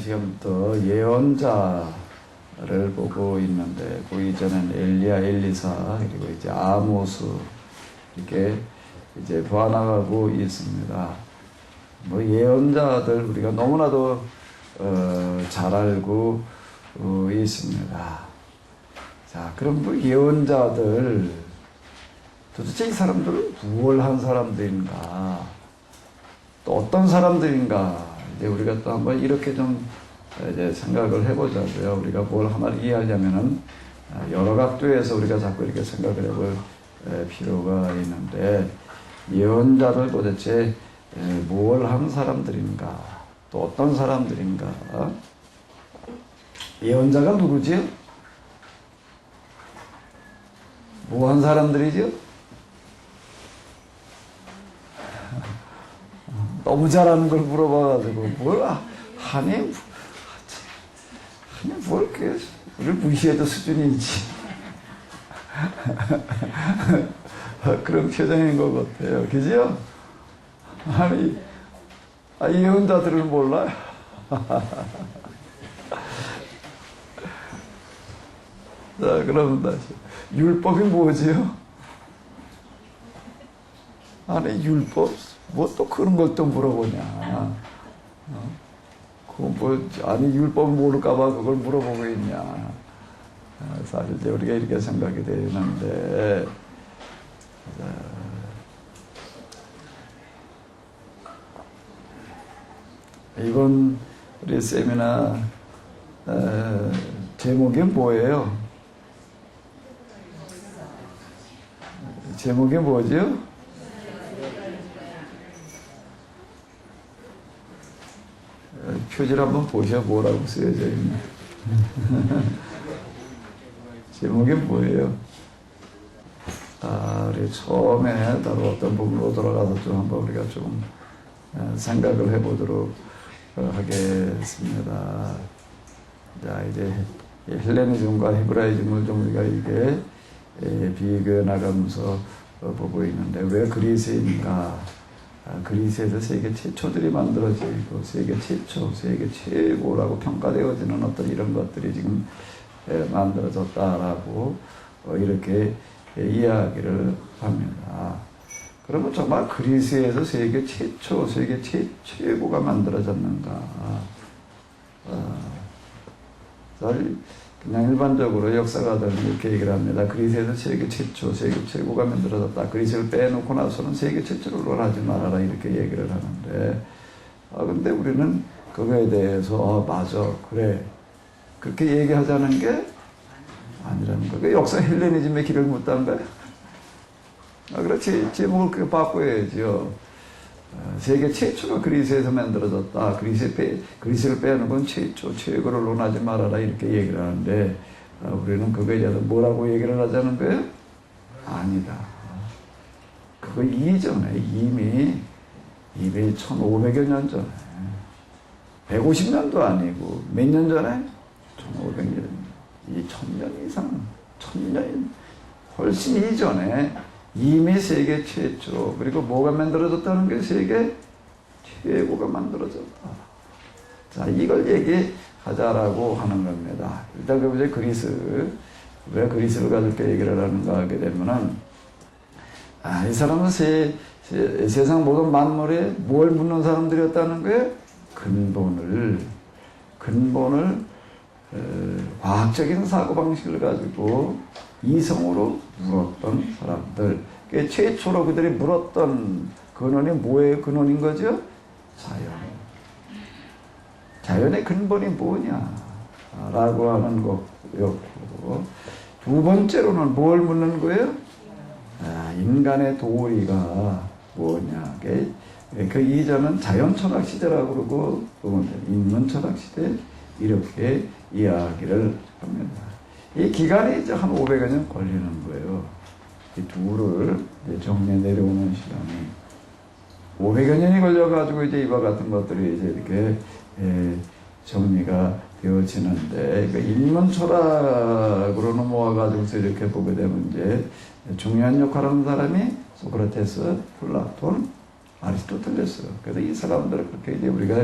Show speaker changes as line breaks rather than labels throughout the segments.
시간부터 예언자를 보고 있는데, 그 이전엔 엘리야, 엘리사, 그리고 이제 아모스, 이렇게 이제 보아나가고 있습니다. 뭐 예언자들 우리가 너무나도 잘 알고 있습니다. 자, 그럼 뭐 예언자들, 도대체 이 사람들은 무엇을 한 사람들인가? 또 어떤 사람들인가? 이제 우리가 또 한번 이렇게 좀 이제 생각을 해보자고요. 우리가 뭘 하나를 이해하려면은 여러 각도에서 우리가 자꾸 이렇게 생각을 해볼 필요가 있는데, 예언자들 도대체 뭘 한 사람들인가? 또 어떤 사람들인가? 예언자가 누구지요? 뭐 한 사람들이죠? 너무 잘하는 걸 물어봐가지고 뭘 하니 뭘 이렇게 우리를 무시해도 수준이지. 그런 표정인 것 같아요. 그죠? 아니, 예언자들을 몰라요? 자, 그럼 다시. 율법이 뭐지요? 아니, 율법? 뭐 또 그런 걸 또 물어보냐. 그거 뭐, 아니, 율법 모를까봐 그걸 물어보고 있냐. 사실 이제 우리가 이렇게 생각이 되는데, 이번 우리 세미나 제목이 뭐예요? 제목이 뭐죠? 표지를 한번 보셔. 뭐라고 쓰여져 있나? 제목이 뭐예요? 우리 처음에 바로 어떤 부분으로 돌아가서 좀 한번 우리가 좀 생각을 해보도록 하겠습니다. 자, 이제 헬레니즘과 히브라이즘을 좀 우리가 이게 비교해 나가면서 보고 있는데, 왜 그리스인가? 그리스에서 세계 최초들이 만들어지고 세계 최초, 세계 최고라고 평가되어지는 어떤 이런 것들이 지금 만들어졌다라고 이렇게 이야기를 합니다. 그러면 정말 그리스에서 세계 최초, 세계 최고가 만들어졌는가? 그냥 일반적으로 역사가들은 이렇게 얘기를 합니다. 그리스에서 세계 최초, 세계 최고가 만들어졌다. 그리스를 빼놓고 나서는 세계 최초를 하지 말아라. 이렇게 얘기를 하는데, 근데 우리는 그거에 대해서, 맞아, 그래. 그렇게 얘기하자는 게 아니라는 거예요. 역사 헬레니즘의 길을 묻다는 거예요. 그렇지. 제목을 그렇게 바꿔야죠. 세계 최초가 그리스에서 만들어졌다. 그리스를 빼는 건 최초, 최고를 논하지 말아라. 이렇게 얘기를 하는데, 우리는 그거에 대해서 뭐라고 얘기를 하자는 거예요? 아니다. 그거 이전에 이미 1500여 년 전에, 150년도 아니고 몇 년 전에? 1500년, 1000년 이상, 1000년 훨씬 이전에 이미 세계 최초, 그리고 뭐가 만들어졌다는 게 세계 최고가 만들어졌다. 자, 이걸 얘기하자라고 하는 겁니다. 일단 그 그리스, 왜 그리스를 가지고 얘기를 하는가 하게 되면은, 이 사람은 세상 모든 만물에 뭘 묻는 사람들이었다는 거예요? 근본을 과학적인 사고방식을 가지고 이성으로 물었던 사람들. 최초로 그들이 물었던 근원이 뭐의 근원인 거죠? 자연의 근본이 뭐냐? 라고 하는 거였고, 두 번째로는 뭘 묻는 거예요? 인간의 도리가 뭐냐? 그 이전은 자연철학 시대라고 그러고, 인문철학 시대, 이렇게 이야기를 합니다. 이 기간이 이제 한 500여 년 걸리는 거예요. 이 둘을 정리해 내려오는 시간이 500여 년이 걸려가지고 이제 이와 같은 것들이 이제 이렇게 정리가 되어지는데, 그러니까 인문 철학으로는 모아가지고서 이렇게 보게 되면 이제 중요한 역할을 하는 사람이 소크라테스, 플라톤, 아리스토텔레스. 그래서 이 사람들은 그렇게 이제 우리가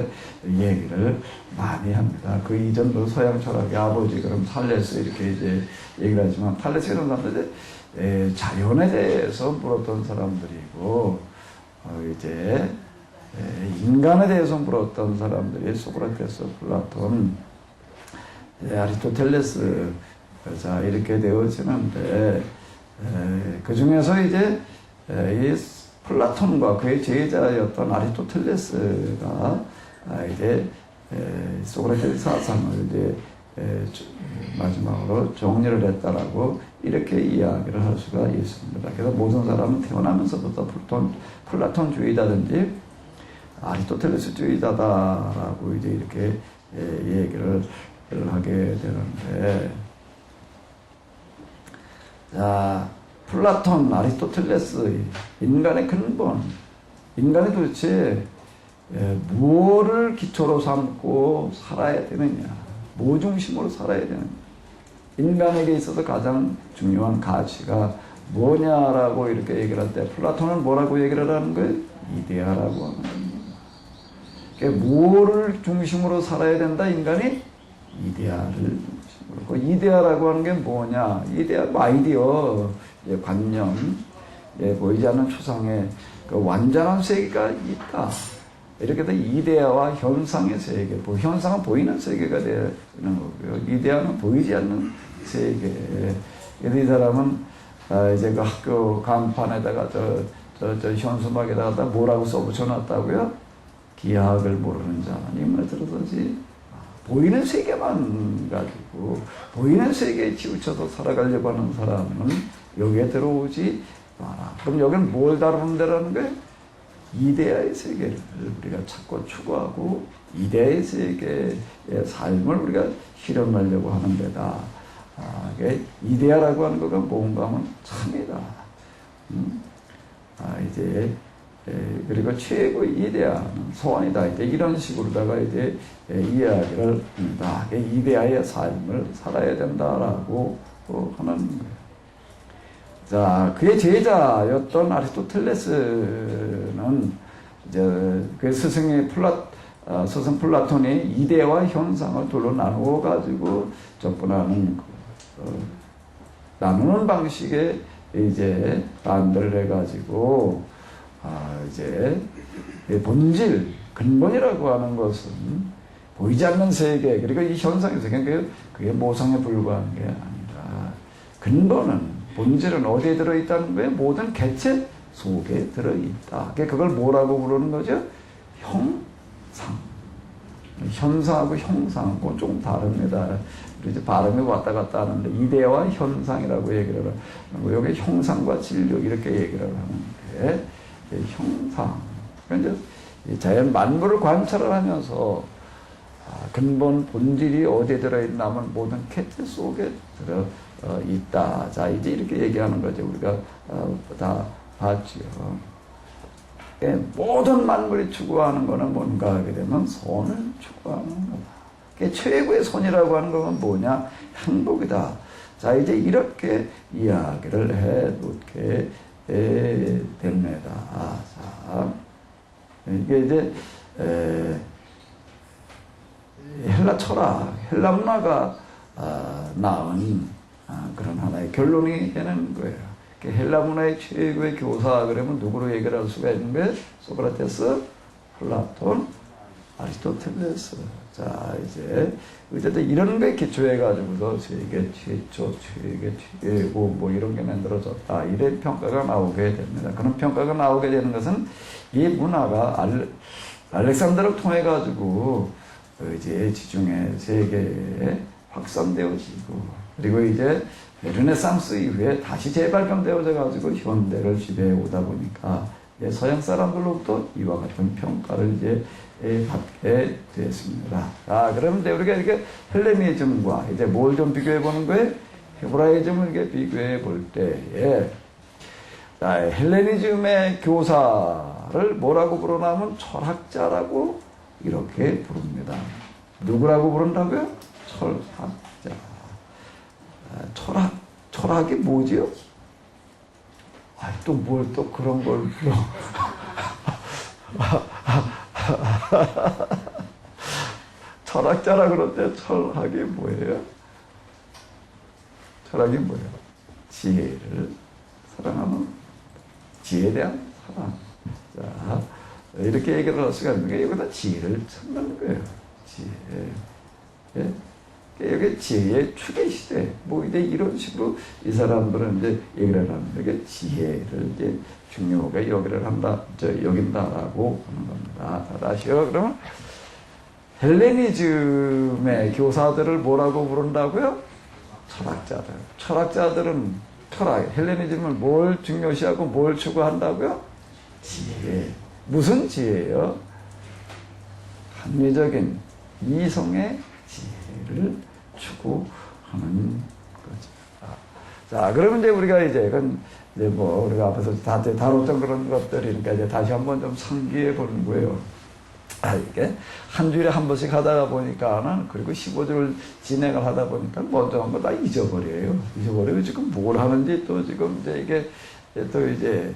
얘기를 많이 합니다. 그 이전도 서양 철학의 아버지 그럼 탈레스 이렇게 이제 얘기를 하지만 탈레스 이런 사람들이 자연에 대해서 물었던 사람들이고 이제 인간에 대해서 물었던 사람들이 소크라테스, 플라톤, 아리스토텔레스 자 이렇게 되어지는데 그 중에서 이제 이 플라톤과 그의 제자였던 아리스토텔레스가 이제 소크라테스 사상을 이제 마지막으로 정리를 했다라고 이렇게 이야기를 할 수가 있습니다. 그래서 모든 사람은 태어나면서부터 플라톤주의자든지 아리스토텔레스주의자다라고 이제 이렇게 얘기를 하게 되는데, 자, 플라톤, 아리스토텔레스, 인간의 근본, 인간이 도대체 무엇을 기초로 삼고 살아야 되느냐, 뭐 중심으로 살아야 되느냐, 인간에게 있어서 가장 중요한 가치가 뭐냐라고 이렇게 얘기를 할 때 플라톤은 뭐라고 얘기를 하는 거예요? 이데아라고 하는 겁니다. 그러니까 무엇을 중심으로 살아야 된다, 인간이? 이데아를 중심으로. 그 이데아라고 하는 게 뭐냐? 이데아, 아이디어, 관념, 보이지 않는 추상의 그 완전한 세계가 있다. 이렇게 해서 이데아와 현상의 세계, 현상은 보이는 세계가 되는 거고요. 이데아는 보이지 않는 세계. 이 사람은 이제 그 학교 간판에다가 저 현수막에다가 뭐라고 써붙여놨다고요? 기하학을 모르는 자는 이문에 들어서지 보이는 세계만 가지고 보이는 세계에 치우쳐서 살아가려고 하는 사람은 여기에 들어오지 마라. 그럼 여기는 뭘 다루는 데라는 거예요? 이데아의 세계를 우리가 찾고 추구하고 이데아의 세계의 삶을 우리가 실현하려고 하는 데다. 이데아라고 하는 거가 뭔가 하면 참이다. 이제 그리고 최고의 이데아는 소원이다. 이제 이런 식으로다가 이제 이야기를 합니다. 이데아의 삶을 살아야 된다라고 하는 거예요. 자, 그의 제자였던 아리스토텔레스는 이제 그 스승의 스승 플라톤이 이데아와 현상을 둘로 나누어 가지고 접근하는 나누는 방식에 이제 반대를 해가지고 이제 본질 근본이라고 하는 것은 보이지 않는 세계 그리고 이 현상의 세계 그게 모성에 불과한 게 아니라 근본은 본질은 어디에 들어있다는 거예요? 모든 개체 속에 들어있다. 그걸 뭐라고 부르는 거죠? 형상. 현상하고 형상하고 좀 다릅니다. 이제 발음이 왔다 갔다 하는데 이데아와 현상이라고 얘기를 하고 여기 형상과 진력 이렇게 얘기를 하는데 형상. 그러니까 이제 자연 만물을 관찰을 하면서 근본 본질이 어디에 들어있냐면 모든 개체 속에 들어 있다. 자, 이제 이렇게 얘기하는 거죠. 우리가 다 봤지요. 모든 만물이 추구하는 것은 뭔가 하게 되면 선을 추구하는 거다. 최고의 선이라고 하는 것은 뭐냐? 행복이다. 자, 이제 이렇게 이야기를 해 놓게 됩니다. 자, 이게 이제 헬라 철학, 헬라 문화가 낳은 그런 하나의 결론이 되는 거예요. 헬라 문화의 최고의 교사 그러면 누구로 얘기를 할 수가 있는 거예요? 소크라테스, 플라톤, 아리스토텔레스. 자, 이제 어쨌든 이런 거에 기초해 가지고서 세계 최초, 최고 뭐 이런 게 만들어졌다. 이런 평가가 나오게 됩니다. 그런 평가가 나오게 되는 것은 이 문화가 알렉산더를 통해 가지고 이제 지중해 세계에 확산되어지고 그리고 이제 르네상스 이후에 다시 재발견되어져 가지고 현대를 지배해 오다 보니까 서양 사람들로부터 이와 같은 평가를 이제 받게 됐습니다. 그럼 이제 우리가 이렇게 헬레니즘과 이제 뭘 좀 비교해 보는 거예요? 헤브라이즘을 이렇게 비교해 볼 때에 헬레니즘의 교사를 뭐라고 부르냐면 철학자라고 이렇게 부릅니다. 누구라고 부른다고요? 철학자. 철학이 뭐지요? 또 뭘 또 그런 걸 불러. 철학자라 그러는데 철학이 뭐예요? 철학이 뭐예요? 지혜를 사랑하는 지혜에 대한 사랑. 자, 이렇게 얘기를 할 수가 있는 게 여기다 지혜를 찾는 거예요. 지혜. 예? 여기 지혜의 추계 시대. 뭐 이제 이런 식으로 이 사람들은 이제 얘기를 하는 게 지혜를 이제 중요하게 여긴다라고 하는 겁니다. 다시요. 그러면 헬레니즘의 교사들을 뭐라고 부른다고요? 철학자들. 철학자들은 헬레니즘을 뭘 중요시하고 뭘 추구한다고요? 지혜. 무슨 지혜요? 합리적인 이성의 지혜를 추구하는 거죠. 자, 그러면 이제 우리가 이제 뭐 우리가 앞에서 다 다뤘던 그런 것들이니까 이제 다시 한번 좀 상기해 보는 거예요. 이게 한 주일에 한 번씩 하다가 보니까는 그리고 15주를 진행을 하다 보니까 먼저 한 거 다 잊어버려요. 잊어버리고 지금 뭘 하는지 또 지금 이제 이게 또 이제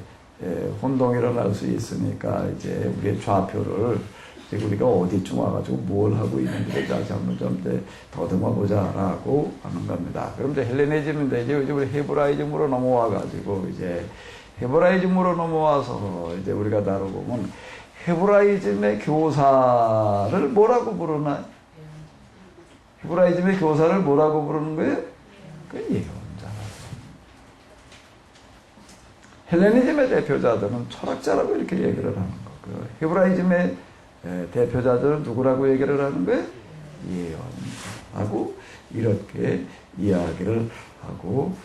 혼동이 날 수 있으니까 이제 우리의 좌표를 우리가 어디쯤 와가지고 뭘 하고 있는지를 다시 한번 좀 이제 더듬어 보자라고 하는 겁니다. 그럼 이제 헬레니즘인데 이제 우리 헤브라이즘으로 넘어와가지고 이제 헤브라이즘으로 넘어와서 이제 우리가 다뤄보면 헤브라이즘의 교사를 뭐라고 부르나? 헤브라이즘의 교사를 뭐라고 부르는 거예요? 그 예언자라고. 헬레니즘의 대표자들은 철학자라고 이렇게 얘기를 하는 거고, 헤브라이즘의 대표자들은 누구라고 얘기를 하는 거예요? 예언자라고 이렇게 이야기를 하고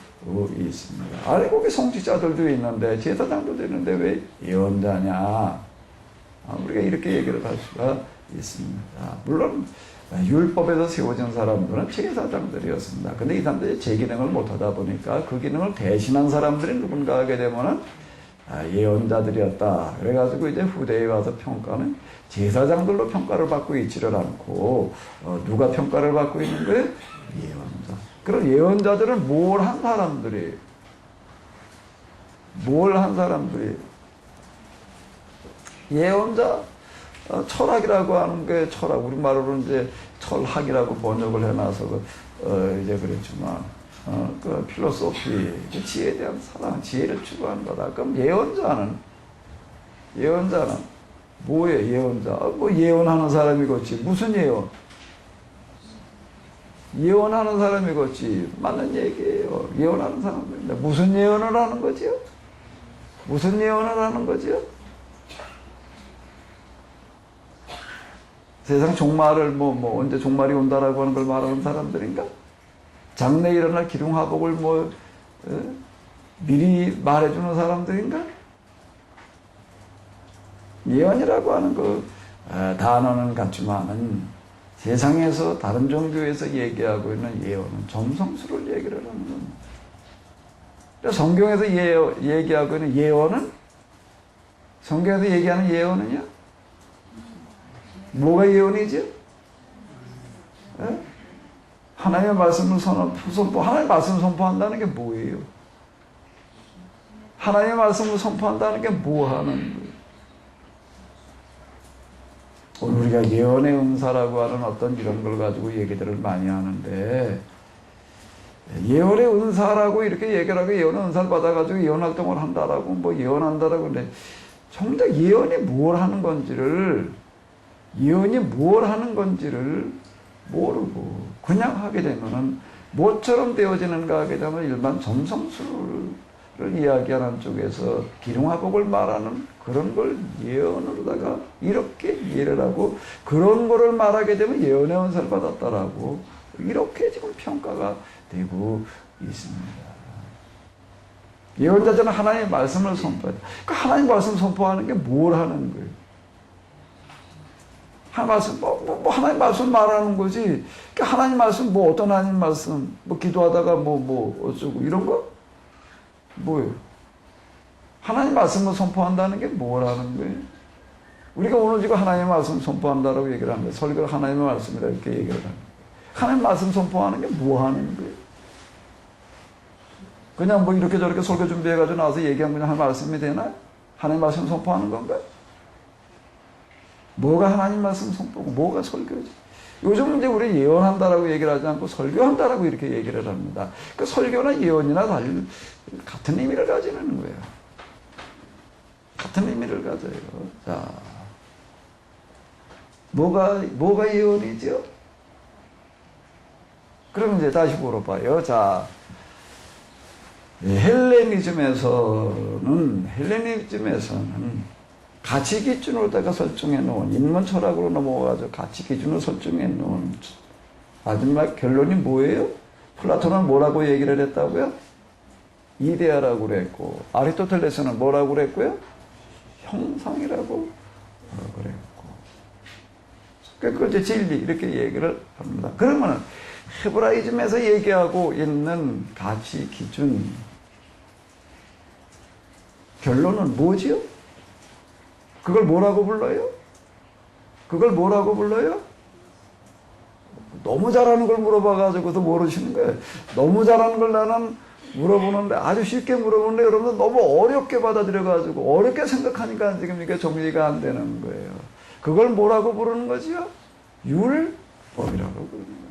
있습니다. 아래 거기 성직자들도 있는데 제사장들도 있는데 왜 예언자냐? 우리가 이렇게 얘기를 할 수가 있습니다. 물론 율법에서 세워진 사람들은 제사장들이었습니다. 근데 이 사람들이 제 기능을 못하다 보니까 그 기능을 대신한 사람들이 누군가 하게 되면은 예언자들이었다. 그래가지고 이제 후대에 와서 평가는 제사장들로 평가를 받고 있지를 않고 누가 평가를 받고 있는 거예요? 예언자. 그럼 예언자들은 뭘 한 사람들이에요? 뭘 한 사람들이에요? 예언자, 철학이라고 하는 게 철학, 우리말로는 이제 철학이라고 번역을 해놔서 이제 그랬지만, 그 필로소피, 그 지혜에 대한 사랑, 지혜를 추구하는 거다. 그럼 예언자는 뭐예요, 예언자? 뭐 예언하는 사람이겠지. 무슨 예언? 예언하는 사람이겠지. 맞는 얘기예요. 예언하는 사람인데 무슨 예언을 하는 거지요? 무슨 예언을 하는 거지요? 세상 종말을 언제 종말이 온다라고 하는 걸 말하는 사람들인가? 장래 일어날 기륭화복을 미리 말해주는 사람들인가? 예언이라고 하는 그 단어는 같지만은 세상에서 다른 종교에서 얘기하고 있는 예언은 점성술을 얘기를 하는 겁니다. 성경에서 얘기하고 있는 예언은 성경에서 얘기하는 예언은요? 뭐가 예언이죠? 하나님의 말씀을 하나님의 말씀을 선포한다는 게 뭐예요? 하나님의 말씀을 선포한다는 게 뭐 하는 거예요? 오늘 우리가 예언의 은사라고 하는 어떤 이런 걸 가지고 얘기들을 많이 하는데, 예언의 은사라고 이렇게 얘기를 하고 예언의 은사를 받아가지고 예언 활동을 한다라고 예언한다라고 하는데, 정작 예언이 뭘 하는 건지를 모르고 그냥 하게 되면은 뭐처럼 되어지는가 하게 되면 일반 점성술을 이야기하는 쪽에서 기륭화복을 말하는 그런 걸 예언으로다가 이렇게 이해를 하고 그런 거를 말하게 되면 예언의 은사를 받았다라고 이렇게 지금 평가가 되고 있습니다. 예언자들은 하나님의 말씀을 선포해요. 그 하나님의 말씀 선포하는 게 뭘 하는 거예요? 하나님 말씀, 하나님 말씀 말하는 거지. 하나님 말씀, 어떤 하나님 말씀, 기도하다가 어쩌고, 이런 거? 뭐예요? 하나님 말씀을 선포한다는 게 뭐라는 거예요? 우리가 오늘 지금 하나님의 말씀 선포한다라고 얘기를 하는데, 설교를 하나님의 말씀이라 이렇게 얘기를 하는 거예요. 하나님 말씀 선포하는 게 뭐 하는 거예요? 그냥 이렇게 저렇게 설교 준비해가지고 나와서 얘기하면 그냥 하나님 말씀이 되나요? 하나님 말씀 선포하는 건가요? 뭐가 하나님 말씀 선포고 뭐가 설교지? 요즘 이제 우리 예언한다라고 얘기를 하지 않고 설교한다라고 이렇게 얘기를 합니다. 그 설교나 예언이나 같은 의미를 가지는 거예요. 같은 의미를 가져요. 자, 뭐가 예언이죠? 그럼 이제 다시 물어봐요. 자, 헬레니즘에서는 가치 기준으로다가 설정해 놓은, 인문 철학으로 넘어가서 가치 기준으로 설정해 놓은 마지막 결론이 뭐예요? 플라톤은 뭐라고 얘기를 했다고요? 이데아라고 그랬고, 아리스토텔레스는 뭐라고 그랬고요? 형상이라고 그랬고. 그걸 이제 진리, 이렇게 얘기를 합니다. 그러면 헤브라이즘에서 얘기하고 있는 가치 기준, 결론은 뭐지요? 그걸 뭐라고 불러요? 그걸 뭐라고 불러요? 너무 잘하는 걸 물어봐가지고도 모르시는 거예요. 너무 잘하는 걸 나는 물어보는데, 아주 쉽게 물어보는데, 여러분들 너무 어렵게 받아들여가지고, 어렵게 생각하니까 지금 이게 정리가 안 되는 거예요. 그걸 뭐라고 부르는 거지요? 율법이라고 부르는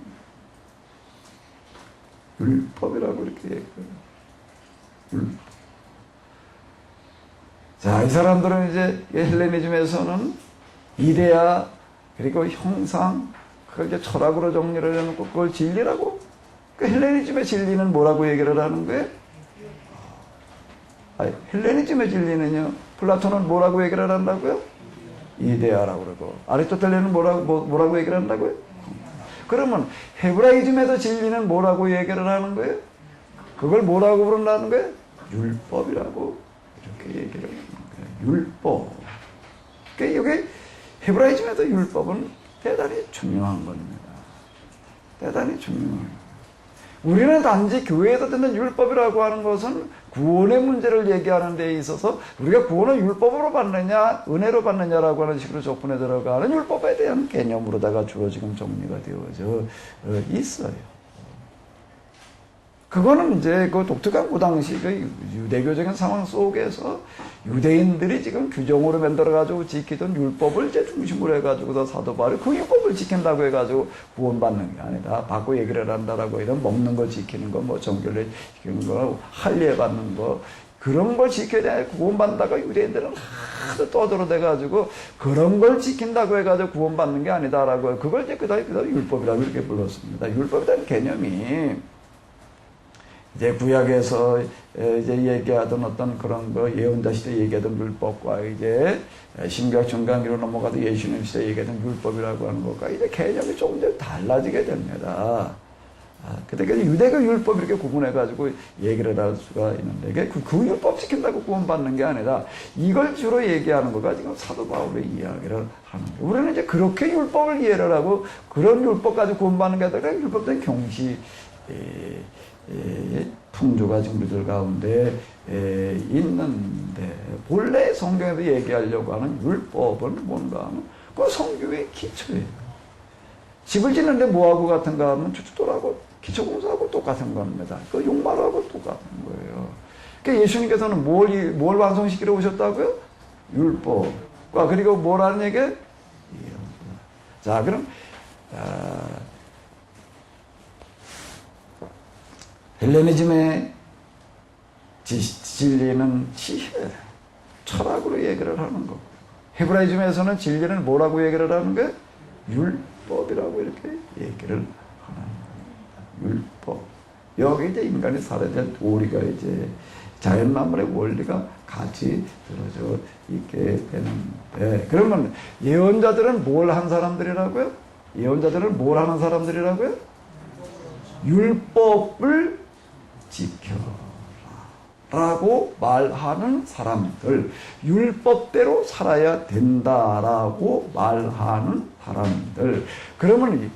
거예요. 율법이라고 이렇게 얘기해요. 율법. 자, 이 사람들은 이제 헬레니즘에서는 이데아, 그리고 형상, 그걸 이제 철학으로 정리를 해놓고 그걸 진리라고? 그 헬레니즘의 진리는 뭐라고 얘기를 하는 거예요? 헬레니즘의 진리는요, 플라톤은 뭐라고 얘기를 한다고요? 이데아라고 그러고, 아리스토텔레는 뭐라고 얘기를 한다고요? 그러면 헤브라이즘에서 진리는 뭐라고 얘기를 하는 거예요? 그걸 뭐라고 부른다는 거예요? 율법이라고 이렇게 얘기를 하는 거예요. 율법. 그러니까 여기 헤브라이즘에서 율법은 대단히 중요한 겁니다. 대단히 중요한 거예요. 우리는 단지 교회에서 듣는 율법이라고 하는 것은 구원의 문제를 얘기하는 데 있어서 우리가 구원을 율법으로 받느냐 은혜로 받느냐라고 하는 식으로 접근에 들어가는 율법에 대한 개념으로다가 주로 지금 정리가 되어져 있어요. 그거는 이제 그 독특한 그 당시 그 유대교적인 상황 속에서 유대인들이 지금 규정으로 만들어가지고 지키던 율법을 이제 중심으로 해가지고서 사도 바울이 그 율법을 지킨다고 해가지고 구원받는 게 아니다. 받고 얘기를 한다라고 이런 먹는 거 지키는 거, 뭐 정결례 지키는 거, 할례 받는 거, 그런 걸 지켜야 돼. 구원받는다가 유대인들은 하도 떠들어대가지고 그런 걸 지킨다고 해가지고 구원받는 게 아니다라고 그걸 이제 그다음에 율법이라고 이렇게 불렀습니다. 율법이라는 개념이 이제 구약에서 이제 얘기하던 어떤 그런 거 예언자 시대 얘기하던 율법과 이제 신약 중간기로 넘어가도 예수님 시대 얘기하던 율법이라고 하는 것과 이제 개념이 조금 더 달라지게 됩니다. 그때 유대교 율법 이렇게 구분해가지고 얘기를 할 수가 있는데 그 율법 지킨다고 구원받는 게 아니라 이걸 주로 얘기하는 거가 지금 사도 바울의 이야기를 하는 거예요. 우리는 이제 그렇게 율법을 이해를 하고 그런 율법 가지고 구원받는 게 아니라 율법된 경시 풍조가 지금 우리들 가운데 있는데 본래 성경에서 얘기하려고 하는 율법은 뭔가 하면 그 성경의 기초예요. 집을 짓는데 뭐하고 같은가 하면 주춧돌하고 기초공사하고 똑같은 겁니다. 그 용마루하고 똑같은 거예요. 그러니까 예수님께서는 뭘 완성시키러 오셨다고요? 율법과 그리고 뭐라는 얘기예요? 자, 그럼 헬레니즘의 진리는 지혜, 철학으로 얘기를 하는 거고 헤브라이즘에서는 진리는 뭐라고 얘기를 하는 거예요? 율법이라고 이렇게 얘기를 하는 겁니다. 율법. 여기 이제 인간이 살아야 될 도리가 이제 자연 만물의 원리가 같이 들어져 있게 되는데 그러면 예언자들은 뭘 한 사람들이라고요? 예언자들은 뭘 하는 사람들이라고요? 율법을 지켜라 라고 말하는 사람들, 율법대로 살아야 된다라고 말하는 사람들. 그러면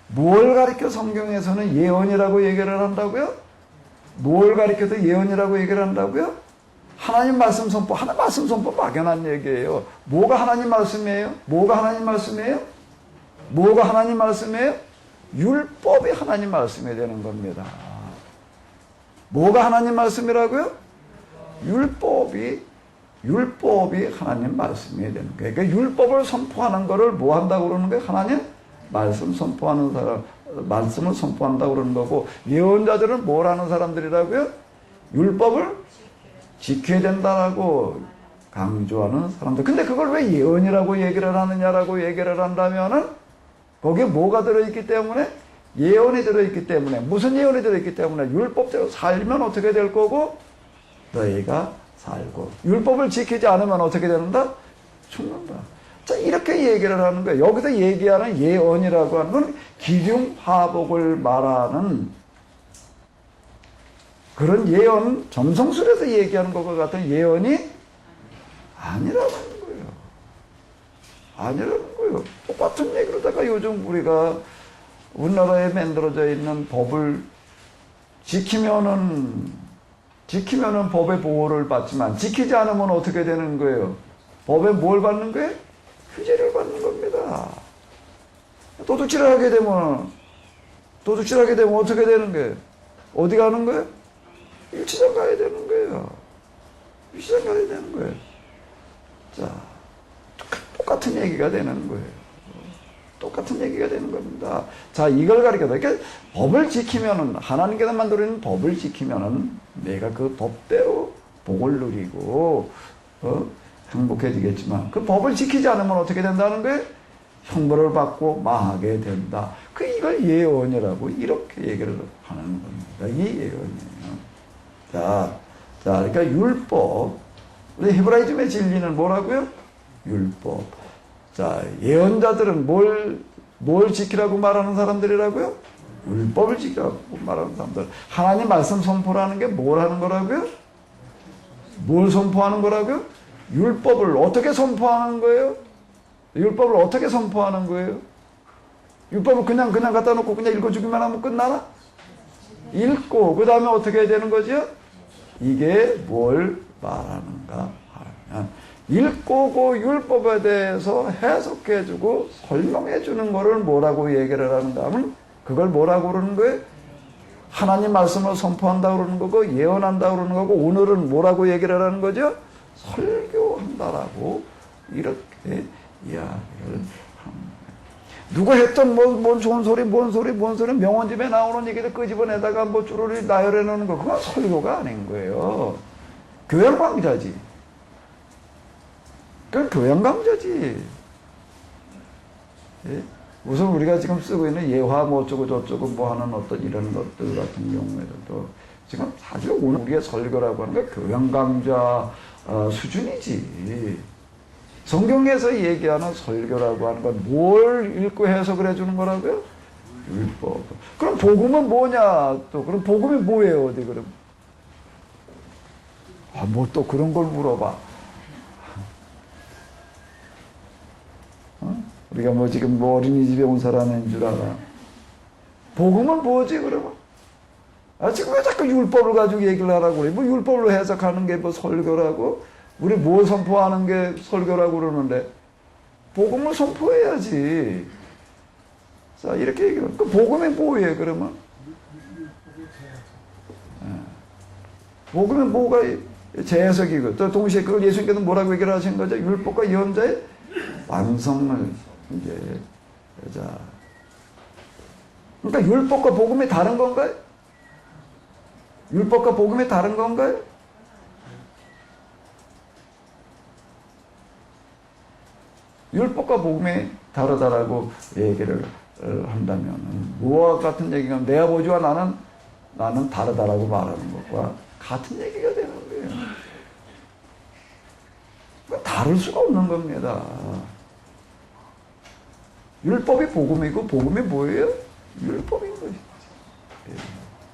뭘 가리켜 성경에서는 예언이라고 얘기를 한다고요? 뭘 가리켜서 예언이라고 얘기를 한다고요? 하나님 말씀 선포, 하나님 말씀 선포 막연한 얘기예요. 뭐가 하나님 말씀이에요? 뭐가 하나님 말씀이에요? 뭐가 하나님 말씀이에요? 율법이 하나님 말씀이 되는 겁니다. 뭐가 하나님 말씀이라고요? 율법이 율법이 하나님 말씀이 되는 거예요. 그러니까 율법을 선포하는 거를 뭐 한다고 그러는 거예요? 하나님 말씀 선포하는 사람, 말씀을 선포한다고 그러는 거고, 예언자들은 뭘 하는 사람들이라고요? 율법을 지켜야 된다라고 강조하는 사람들. 근데 그걸 왜 예언이라고 얘기를 하느냐라고 얘기를 한다면은, 거기에 뭐가 들어있기 때문에? 예언이 들어있기 때문에. 무슨 예언이 들어있기 때문에? 율법대로 살면 어떻게 될 거고? 너희가 살고. 율법을 지키지 않으면 어떻게 되는다? 죽는다. 자, 이렇게 얘기를 하는 거예요. 여기서 얘기하는 예언이라고 하는 건 기륭화복을 말하는 그런 예언, 점성술에서 얘기하는 것과 같은 예언이 아니라는 거예요. 아니라는 거예요. 똑같은 얘기로다가 요즘 우리가 우리나라에 만들어져 있는 법을 지키면은 법의 보호를 받지만 지키지 않으면 어떻게 되는 거예요? 법에 뭘 받는 거예요? 규제를 받는 겁니다. 도둑질을 하게 되면 어떻게 되는 거예요? 어디 가는 거예요? 유치장 가야 되는 거예요. 유치장 가야 되는 거예요. 자, 똑같은 얘기가 되는 거예요. 똑같은 얘기가 되는 겁니다. 자, 이걸 가리켜서, 그러니까 법을 지키면은, 하나님께서 만들어낸 법을 지키면은, 내가 그 법대로 복을 누리고, 행복해지겠지만, 그 법을 지키지 않으면 어떻게 된다는 거예요? 형벌을 받고 망하게 된다. 이걸 예언이라고 이렇게 얘기를 하는 겁니다. 이 예언이에요. 자, 그러니까 율법. 우리 헤브라이즘의 진리는 뭐라고요? 율법. 자, 예언자들은 뭘 지키라고 말하는 사람들이라고요? 율법을 지키라고 말하는 사람들. 하나님 말씀 선포라는 게 뭘 하는 거라고요? 뭘 선포하는 거라고요? 율법을 어떻게 선포하는 거예요? 율법을 어떻게 선포하는 거예요? 율법을 그냥 갖다 놓고 그냥 읽어주기만 하면 끝나나? 읽고 그 다음에 어떻게 해야 되는 거죠? 이게 뭘 말하는가 하면 읽고 그 율법에 대해서 해석해주고 설명해주는 거를 뭐라고 얘기를 하는가 하면 그걸 뭐라고 그러는 거예요? 하나님 말씀을 선포한다고 그러는 거고 예언한다고 그러는 거고 오늘은 뭐라고 얘기를 하는 거죠? 설교한다라고 이렇게 이야기를 합니다. 누가 했던 뭔 좋은 소리 뭔 소리 명언집에 나오는 얘기를 끄집어내다가 뭐 쭈루리 나열해 놓는 거 그건 설교가 아닌 거예요. 교양 강좌지. 그건 교양 강좌지. 예? 우선 우리가 지금 쓰고 있는 예화 뭐 어쩌고 저쩌고 뭐 하는 어떤 이런 것들 같은 경우에도 지금 사실 오늘 우리가 설교라고 하는 게 교양 강좌 수준이지. 성경에서 얘기하는 설교라고 하는 건 뭘 읽고 해석을 해주는 거라고요? 율법. 그럼 복음은 뭐냐? 또 그럼 복음이 뭐예요? 어디 그럼? 뭐 또 그런 걸 물어봐. 우리가 뭐 지금 뭐 어린이집에 온 사람인 줄 알아. 복음은 뭐지 그러면? 지금 왜 자꾸 율법을 가지고 얘기를 하라고 그래? 뭐 율법으로 해석하는 게 뭐 설교라고? 우리 뭐 선포하는 게 설교라고 그러는데 복음을 선포해야지. 자, 이렇게 얘기를. 그 복음이 뭐예요 그러면? 복음이 뭐가 재해석이고 또 동시에 그걸 예수님께서 뭐라고 얘기를 하신 거죠? 율법과 예언자의 완성을 이제 자. 그러니까 율법과 복음이 다른 건가요? 율법과 복음이 다른 건가요? 율법과 복음이 다르다라고 얘기를 한다면 무엇과 같은 얘기가 내 아버지와 나는 다르다라고 말하는 것과 같은 얘기가 되는 거예요. 다를 수가 없는 겁니다. 율법이 복음이고 복음이 뭐예요? 율법인 것이지.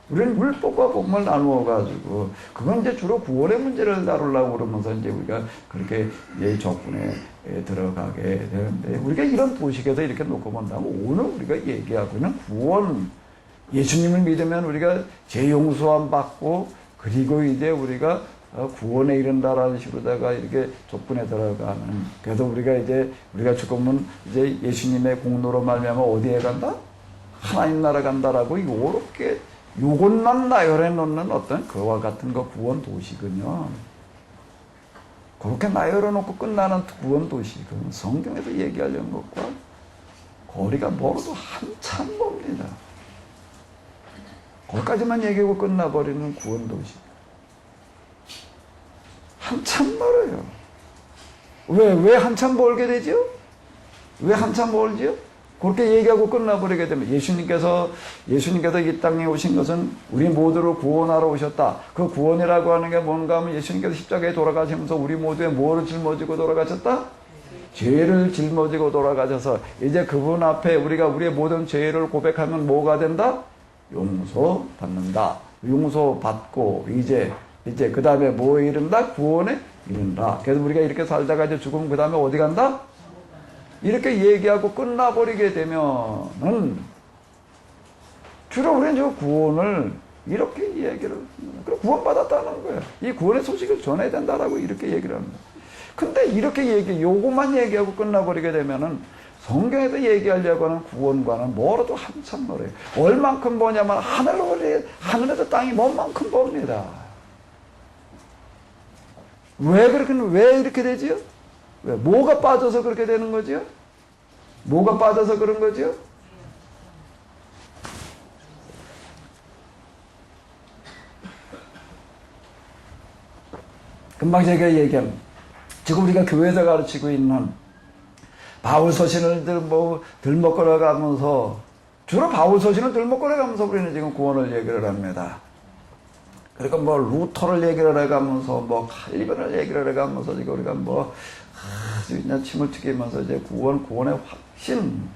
우리는 율법과 복음을 나누어 가지고 그건 이제 주로 구원의 문제를 다루려고 그러면서 이제 우리가 그렇게 이제 적분에 들어가게 되는데 우리가 이런 도식에서 이렇게 놓고 본다면 오늘 우리가 얘기하고 있는 구원, 예수님을 믿으면 우리가 죄 용서함 받고 그리고 이제 우리가 구원에 이른다라는 식으로다가 이렇게 적분에 들어가는. 그래서 우리가 죽으면 이제 예수님의 공로로 말미암아 어디에 간다? 하나님 나라 간다라고 요렇게 요것만 나열해 놓는 어떤 그와 같은 거 구원 도시군요. 그렇게 나열해놓고 끝나는 구원 도시, 그건 성경에서 얘기하려는 것과 거리가 멀어도 한참 멉니다. 거기까지만 얘기하고 끝나버리는 구원 도시. 한참 멀어요. 왜 한참 멀게 되죠? 왜 한참 멀지요? 그렇게 얘기하고 끝나버리게 되면 예수님께서 이 땅에 오신 것은 우리 모두를 구원하러 오셨다. 그 구원이라고 하는 게 뭔가 하면 예수님께서 십자가에 돌아가시면서 우리 모두의 뭐를 짊어지고 돌아가셨다? 죄를 짊어지고 돌아가셔서 이제 그분 앞에 우리가 우리의 모든 죄를 고백하면 뭐가 된다? 용서받는다. 용서받고 이제 그 다음에 뭐에 이른다? 구원에 이른다. 그래서 우리가 이렇게 살다가 이제 죽으면 그 다음에 어디 간다? 이렇게 얘기하고 끝나버리게 되면은 주로 우리는 저 구원을 이렇게 얘기를 구원받았다는 거예요. 이 구원의 소식을 전해야 된다라고 이렇게 얘기를 합니다. 근데 이렇게 요것만 얘기하고 끝나버리게 되면은 성경에서 얘기하려고 하는 구원과는 멀어도 한참 멀어요. 얼만큼 뭐냐면 하늘에서 땅이 먼 만큼 멉니다. 왜 이렇게 되지요? 왜? 뭐가 빠져서 그렇게 되는 거지요? 뭐가 빠져서 그런 거지요? 금방 제가 얘기한 지금 우리가 교회에서 가르치고 있는 바울 서신을 들먹거려 가면서 주로 바울 서신을 들먹거려 가면서 우리는 지금 구원을 얘기를 합니다. 그러니까 루터를 얘기를 해가면서 칼빈을 얘기를 해가면서 지금 우리가 그냥 침을 튀기면서 이제 구원의 확신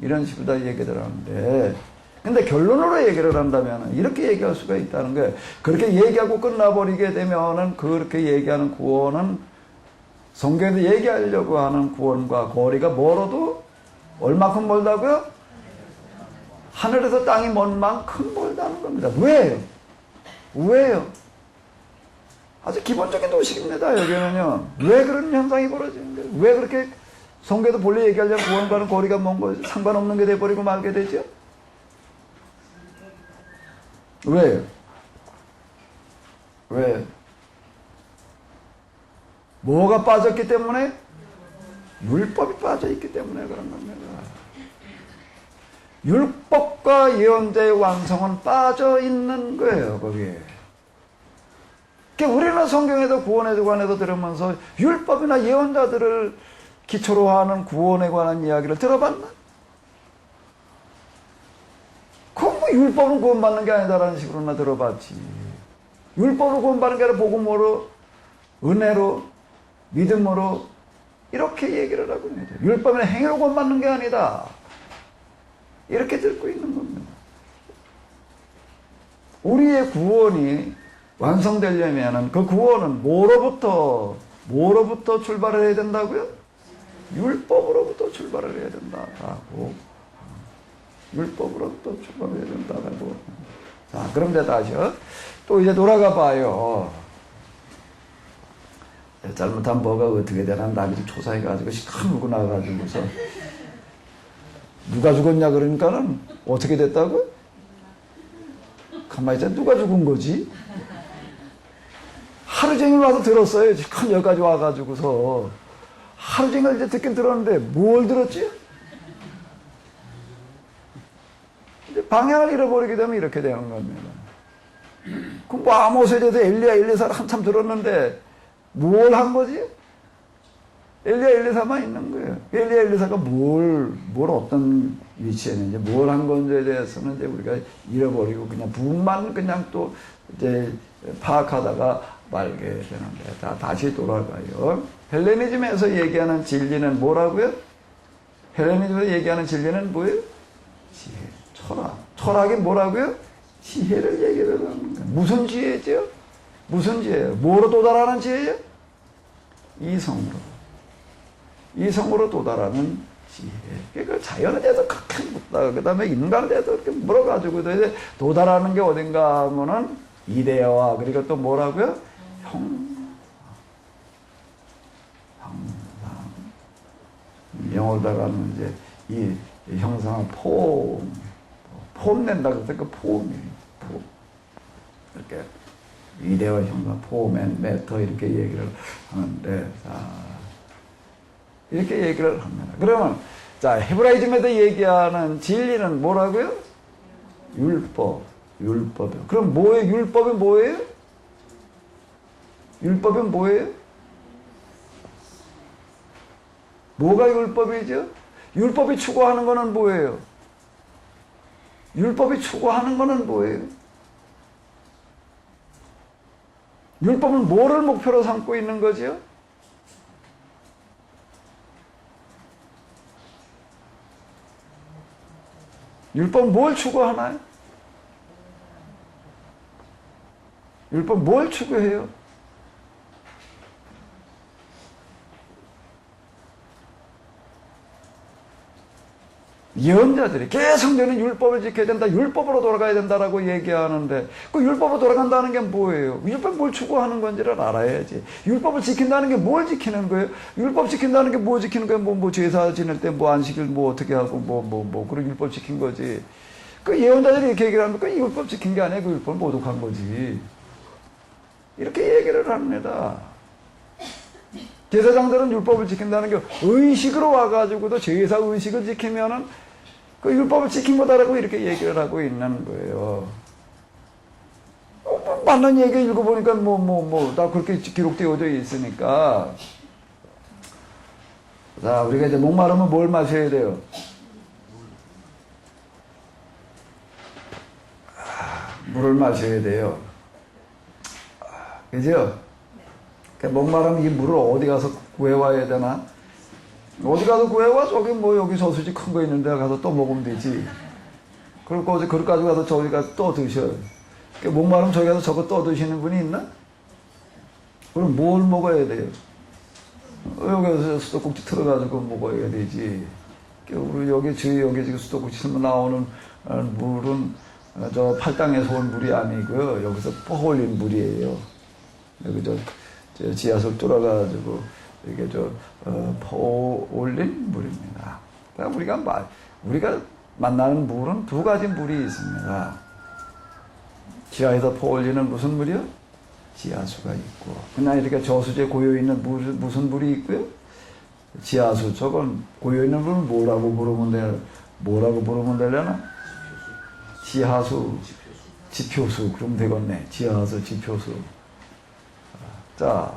이런 식으로 다 얘기를 하는데, 근데 결론으로 얘기를 한다면 이렇게 얘기할 수가 있다는 거예요. 그렇게 얘기하고 끝나버리게 되면은 그렇게 얘기하는 구원은 성경에서 얘기하려고 하는 구원과 거리가 멀어도 얼마큼 멀다고요? 하늘에서 땅이 먼 만큼 멀다는 겁니다. 왜요? 아주 기본적인 도식입니다. 여기는요. 왜 그런 현상이 벌어지는 거예요? 왜 그렇게 성경에서 본래 얘기하려는 구원과는 거리가 먼 거 상관없는 게 돼버리고 말게 되죠? 왜요? 뭐가 빠졌기 때문에? 율법이 빠져있기 때문에 그런 겁니다. 율법과 예언자의 완성은 빠져있는 거예요, 거기에. 우리는 성경에서 구원에 관해서 들으면서 율법이나 예언자들을 기초로 하는 구원에 관한 이야기를 들어봤나? 그건 율법은 구원받는 게 아니다라는 식으로나 들어봤지. 율법으로 구원받는 게 아니라 복음으로, 은혜로, 믿음으로 이렇게 얘기를 하고 있는 거죠. 율법은 행위로 구원받는 게 아니다. 이렇게 듣고 있는 겁니다. 우리의 구원이 완성되려면 그 구원은 뭐로부터 출발을 해야 된다고요? 율법으로부터 출발을 해야 된다고. 율법으로부터 출발을 해야 된다고. 자, 그런데 다시요. 또 이제 돌아가 봐요. 잘못하면 뭐가 어떻게 되나 나중에 조사해가지고 시커멓고 나가지고서 누가 죽었냐 그러니까는 어떻게 됐다고? 가만히 있자. 누가 죽은 거지? 하루 종일 와서 들었어요. 큰 여기까지 와가지고서 하루 종일 이제 듣긴 들었는데 뭘 들었지? 이제 방향을 잃어버리게 되면 이렇게 되는 겁니다. 그럼 아모스에 대해서 엘리야를 한참 들었는데 뭘 한 거지? 엘리사만 있는 거예요. 엘리사가 뭘 어떤 위치에 있는지, 뭘 한 건지에 대해서는 이제 우리가 잃어버리고 그냥 부분만 그냥 또 이제 파악하다가 말게 되는데, 다시 돌아가요. 헬레니즘에서 얘기하는 진리는 뭐라고요? 헬레니즘에서 얘기하는 진리는 뭐예요? 지혜, 철학. 철학이 뭐라고요? 지혜를 얘기를 하는 거예요. 무슨 지혜죠? 무슨 지혜예요? 뭐로 도달하는 지혜예요? 이성으로 도달하는 지혜. 그러니까 자연에 대해서 그렇게 묻다가 그 다음에 인간에 대해서 이렇게 물어가지고 이제 도달하는 게 어딘가 하면은 이데아와 그리고 또 뭐라고요? 형상. 영어로다가는 이제 이 형상은 폼 낸다 그래서 그 폼 이렇게 위대와 형상, 포맨, 매터 이렇게 얘기를 하는데, 자, 이렇게 얘기를 합니다. 그러면 자, 헤브라이즘에서 얘기하는 진리는 뭐라고요? 율법, 율법이요. 그럼 뭐예요? 율법이 뭐예요? 율법이 뭐예요? 뭐가 율법이죠? 율법이 추구하는 거는 뭐예요? 율법이 추구하는 거는 뭐예요? 율법은 뭐를 목표로 삼고 있는 거지요? 율법은 뭘 추구하나요? 율법 뭘 추구해요? 예언자들이 계속 너는 율법을 지켜야 된다, 율법으로 돌아가야 된다라고 얘기하는데, 그 율법으로 돌아간다는 게 뭐예요? 율법 뭘 추구하는 건지를 알아야지. 율법을 지킨다는 게 뭘 지키는 거예요? 율법 지킨다는 게 뭐 지키는 거예요? 뭐 제사 지낼 때 뭐 안식일 뭐 어떻게 하고 그런 율법 지킨 거지. 그 예언자들이 이렇게 얘기를 하면 그 율법 지킨 게 아니야. 그 율법을 모독한 거지. 이렇게 얘기를 합니다. 제사장들은 율법을 지킨다는 게 의식으로 와가지고도 제사 의식을 지키면은 그 율법을 지킨 거다라고 이렇게 얘기를 하고 있는 거예요. 맞는 얘기 읽어보니까 다 그렇게 기록되어져 있으니까. 자, 우리가 이제 목마르면 뭘 마셔야 돼요? 물을 마셔야 돼요. 그죠? 목마르면 이 물을 어디 가서 구해와야 되나? 어디 가서 구해와? 저기 여기 저수지 큰 거 있는데 가서 또 먹으면 되지. 그리고 어제 그릇 가지고 가서 저기 가서 또 드셔. 목마르면 저기 가서 저거 또 드시는 분이 있나? 그럼 뭘 먹어야 돼요? 여기서 수도꼭지 틀어가지고 먹어야 되지. 우리 여기 지금 수도꼭지 틀면 나오는 물은 저 팔당에서 온 물이 아니고요. 여기서 퍼올린 물이에요. 여기 지하수 뚫어가지고 이게 퍼올린 물입니다. 그러니까 우리가 만나는 물은 두 가지 물이 있습니다. 지하에서 퍼올리는 무슨 물이요? 지하수가 있고, 그냥 이렇게 저수지에 고여 있는 무슨 물이 있고요? 지하수. 저건 고여 있는 물은 뭐라고 부르면 되려나? 지하수, 지표수. 그럼 되겠네. 지하수, 지표수. 자,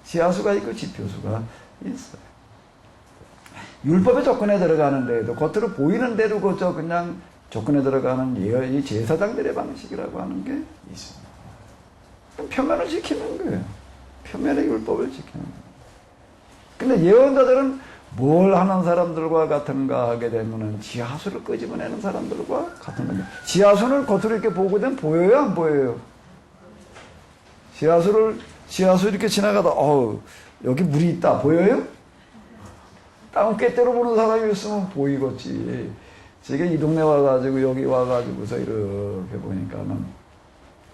지하수가 있고 지표수가 있어요. 율법에 접근해 들어가는데도 겉으로 보이는 대로 그냥 접근해 들어가는 이 제사장들의 방식이라고 하는 게 있습니다. 표면을 지키는 거예요. 표면의 율법을 지키는 거예요. 근데 예언자들은 뭘 하는 사람들과 같은가 하게 되면은 지하수를 끄집어내는 사람들과 같은 겁니다. 지하수는 겉으로 이렇게 보고 되면 보여요, 안 보여요? 지하수 이렇게 지나가다, 여기 물이 있다. 보여요? 땅 꿰때려 보는 사람이 있으면 보이겠지. 지금 이 동네 와가지고, 여기 와가지고서 이렇게 보니까는,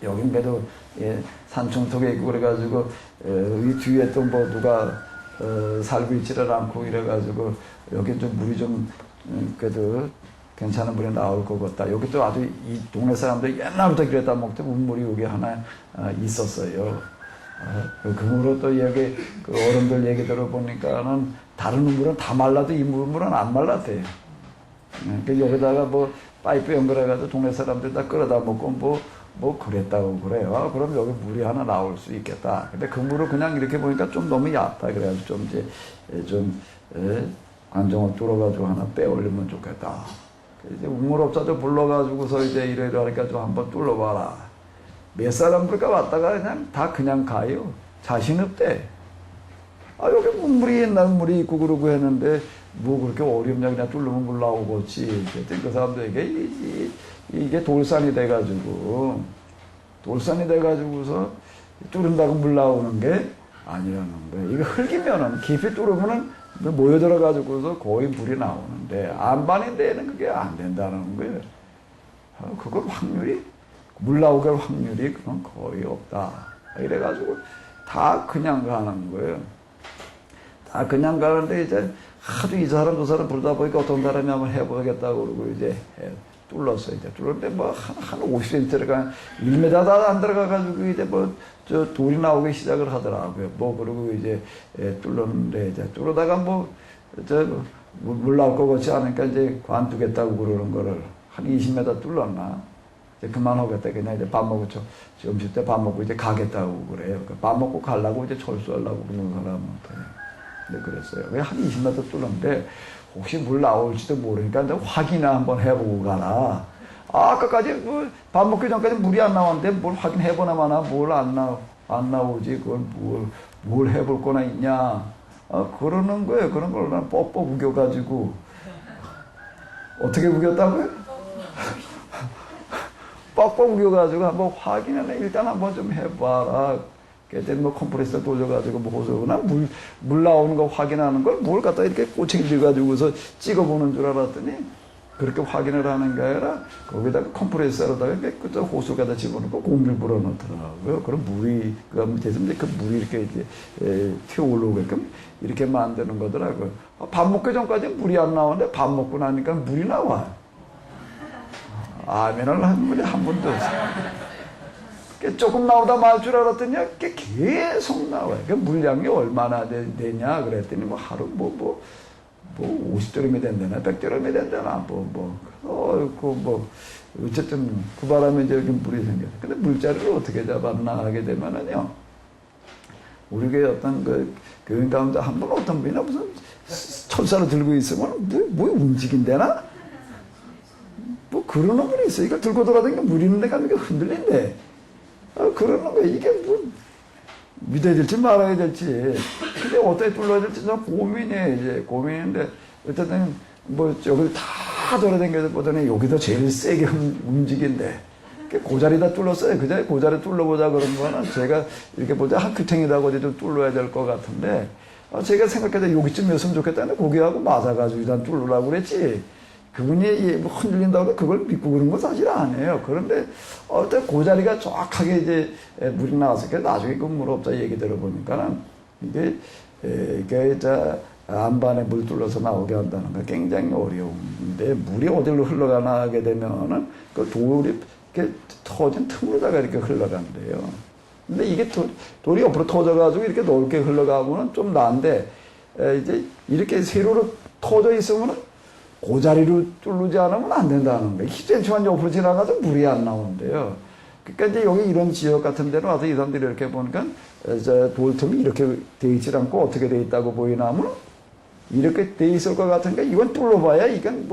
여긴 그래도, 산중턱에 있고 그래가지고, 이 뒤에 또 누가, 살고 있지를 않고 이래가지고, 여기 좀 물이 그래도 괜찮은 물이 나올 것 같다. 여기 또 아주 이 동네 사람들이 옛날부터 그랬다 먹때 물이 여기 하나 있었어요. 그 후로 또 여기 그 어른들 얘기 들어보니까는 다른 물은 다 말라도 이 물은 안 말랐대요. 여기다가 파이프 연결해가지고 동네 사람들 다 끌어다 먹고 그랬다고 그래요. 그럼 여기 물이 하나 나올 수 있겠다. 근데 그 물을 그냥 이렇게 보니까 좀 너무 얕다. 그래가지고 관정을 뚫어가지고 하나 빼올리면 좋겠다. 이제 우물업자들 불러가지고서 이제 이러니까 좀 한번 뚫어봐라. 몇 사람들까 왔다가 그냥 가요. 자신 없대. 여기 물이 옛날 물이 있고 그러고 했는데, 그렇게 어렵냐, 그냥 뚫으면 물 나오겠지. 그랬더니 그 사람들에게 이게 돌산이 돼가지고서 뚫은다고 물 나오는 게 아니라는 거예요. 이거 흙이면은, 깊이 뚫으면은 모여들어가지고서 거의 물이 나오는데, 안반인데는 그게 안 된다는 거예요. 그건 물 나오게 할 확률이 그건 거의 없다. 이래가지고 다 그냥 가는 거예요. 다 그냥 가는데 이제 하도 이 사람 저 사람 부르다 보니까 어떤 사람이 한번 해보겠다고 그러고 이제 뚫었어요. 이제 뚫었는데 뭐 한 50cm 들어가 1m 다 안 들어가가지고 이제 뭐 저 돌이 나오기 시작을 하더라고요. 뭐 그러고 이제 뚫었는데 이제 뚫어다가 뭐 저 물 나올 것 같지 않으니까 이제 관두겠다고 그러는 거를 한 20m 뚫었나. 이제 그만하겠다. 그냥 이제 밥 먹고 점심 때 밥 먹고 이제 가겠다고 그래요. 밥 먹고 가려고 이제 철수하려고 그러는 사람한테. 네, 그랬어요. 왜 한 20m 뚫었는데 혹시 물 나올지도 모르니까 이제 확인을 한번 해보고 가라. 아까까지 뭐 밥 먹기 전까지 물이 안 나왔는데 뭘 확인해보나마나 뭘 안 나오지. 그걸 뭘 해볼 거나 있냐. 그러는 거예요. 그런 걸 난 뻑뻑 우겨가지고. 어떻게 우겼다고요? 뻑뻑 우겨가지고 한번 확인을 일단 한번 좀 해봐라. 그때 뭐 컴프레서 돌려가지고 뭐 호소나 물 나오는 거 확인하는 걸 뭘 갖다 이렇게 꼬챙이 들가지고서 찍어보는 줄 알았더니 그렇게 확인을 하는 게 아니라 거기다가 컴프레서로다가 그 호수 갖다 집어넣고 공기를 불어넣더라고요. 그럼 물이 그 밑에서 이제 그 물이 이렇게 이제 튀어 올라오게끔 이렇게 만드는 거더라고요. 밥 먹기 전까지 물이 안 나오는데 밥 먹고 나니까 물이 나와요. 아멘을 한 분이 한 분도 없어요. 조금 나오다 말 줄 알았더니 계속 나와요. 그 물량이 얼마나 되냐 그랬더니 뭐 하루 뭐 50드럼이 된다나 100드럼이 된다나 어쨌든 그 바람에 이제 이렇게 물이 생겨요. 근데 물자리를 어떻게 잡았나 하게 되면은요. 우리 교회 어떤 그 교인 가운데 한 분 어떤 분이나 무슨 철사를 들고 있으면 뭐 움직인대나? 뭐 그러는 분이 있어요. 이걸 들고 돌아다니까 물 있는 데가 이렇게 흔들린대. 그러는 거야. 이게 뭐 믿어야 될지 말아야 될지. 근데 어떻게 뚫어야 될지 좀 고민이에요. 이제 고민인데 어쨌든 뭐 여기 다 돌아다녀서 보더니 여기도 제일 세게 움직인대. 고자리다 뚫었어요. 그저 고자리 뚫어보자 그런 거는 제가 이렇게 보자 한 규탱이다 어디 좀 뚫어야 될 것 같은데 제가 생각해도 여기쯤이었으면 좋겠다는데 거기하고 맞아가지고 일단 뚫으라고 그랬지. 그분이 뭐 흔들린다고 그걸 믿고 그런 건 사실 아니에요. 그런데 어떤 고자리가 정확하게 이제 물이 나왔으니까 나중에 그 물업자 얘기 들어보니까는 이게 안반에 물 뚫러서 나오게 한다는 거 굉장히 어려운데 물이 어디로 흘러가게 되면은 그 돌이 이렇게 터진 틈으로다가 이렇게 흘러간대요. 근데 이게 돌이 옆으로 터져가지고 이렇게 넓게 흘러가고는 좀 나은데 이제 이렇게 세로로 터져 있으면은 고자리로 뚫지 않으면 안 된다는 거예요. 10cm만 옆으로 지나가서 물이 안 나오는데요. 그러니까 이제 여기 이런 지역 같은 데는 와서 이 사람들이 이렇게 보니까 돌틈이 이렇게 돼 있지 않고 어떻게 돼 있다고 보이나 하면 이렇게 돼 있을 것 같으니까 이건 뚫어봐야 이건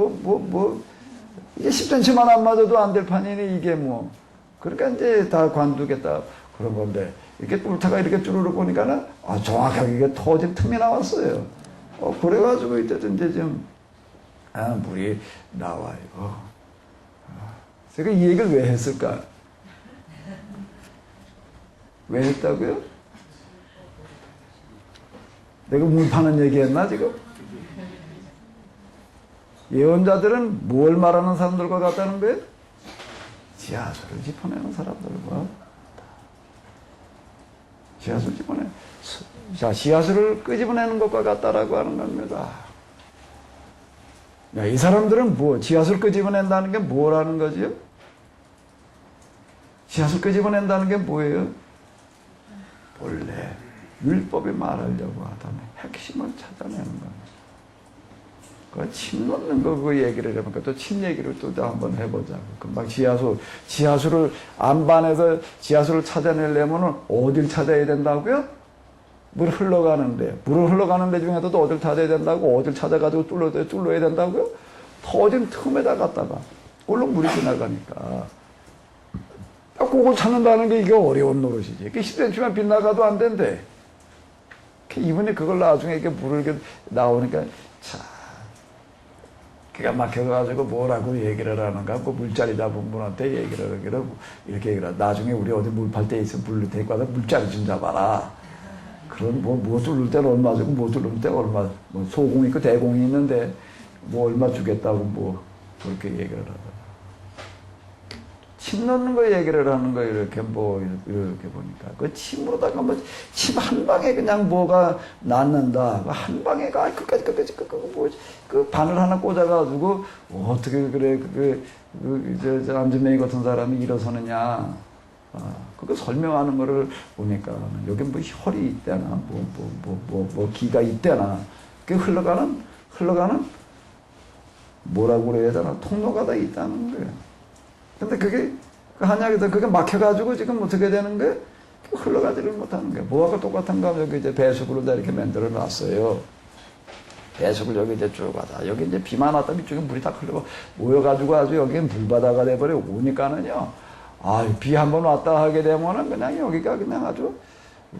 이게 10cm만 안 맞아도 안 될 판이니 이게 뭐. 그러니까 이제 다 관두겠다 그런 건데 이렇게 뚫다가 이렇게 쭈르륵 보니까는 정확하게 이게 터진 틈이 나왔어요. 그래가지고 이때도 이제 좀 물이 나와요. 제가 이 얘기를 왜 했을까? 왜 했다고요? 내가 물 파는 얘기 했나 지금? 예언자들은 뭘 말하는 사람들과 같다는 거예요? 지하수를 짚어내는 사람들과 지하수를 지하수를 끄집어내는 것과 같다라고 하는 겁니다. 야, 이 사람들은 지하수를 끄집어낸다는 게 뭐라는 거지요? 지하수를 끄집어낸다는 게 뭐예요? 본래 율법이 말하려고 하다는 핵심을 찾아내는 겁니다. 그 침 놓는 거 그 얘기를 해보니까 또 침 얘기를 또 한번 해보자고. 금방 지하수를 안반에서 지하수를 찾아내려면 어딜 찾아야 된다고요? 물을 흘러가는 데 중에서도 어딜 찾아야 된다고? 어딜 찾아가지고 뚫어야 된다고요? 터진 틈에다 갖다가 그걸로 물이 지나가니까 그걸 찾는다는 게 이게 어려운 노릇이지. 10cm만 빗나가도 안 된대. 이분이 그걸 나중에 이렇게 물을 이렇게 나오니까 참 기가 막혀가지고 뭐라고 얘기를 하는가? 그 물자리 잡은 분한테 얘기를 하기로 이렇게 얘기를 하고 나중에 우리 어디 물 팔 때 있으면 물을 데리고 와서 물자리 좀 잡아라. 그런 뭐 뚫을 때는 얼마 주고 뭐 뚫을 때 얼마 소공이 있고 대공이 있는데 얼마 주겠다고 그렇게 얘기를 하더라. 침 넣는 거 얘기를 하는 거 이렇게 이렇게 보니까 그 침으로다가 뭐 침 한 방에 그냥 뭐가 낫는다. 한 방에가 끝까지 그 바늘 하나 꽂아가지고 어떻게 그래 저 안전뱅이 같은 사람이 일어서느냐. 그거 설명하는 거를 보니까 여기 뭐 혈이 있대나 뭐 기가 있대나 그 흘러가는 뭐라고 그래야 되나 통로가 다 있다는 거예요. 근데 그게 그 한약에서 그게 막혀가지고 지금 어떻게 되는 거예요? 흘러가지를 못하는 거예요. 뭐하고 똑같은가 하면 여기 이제 배수구로 다 이렇게 만들어 놨어요. 배수구 여기 이제 쭉 가다 여기 이제 비만 왔다 이쪽에 물이 다 흘러가 모여가지고 아주 여기 물바다가 돼버려 오니까는요. 비 한 번 왔다 하게 되면은 그냥 여기가 그냥 아주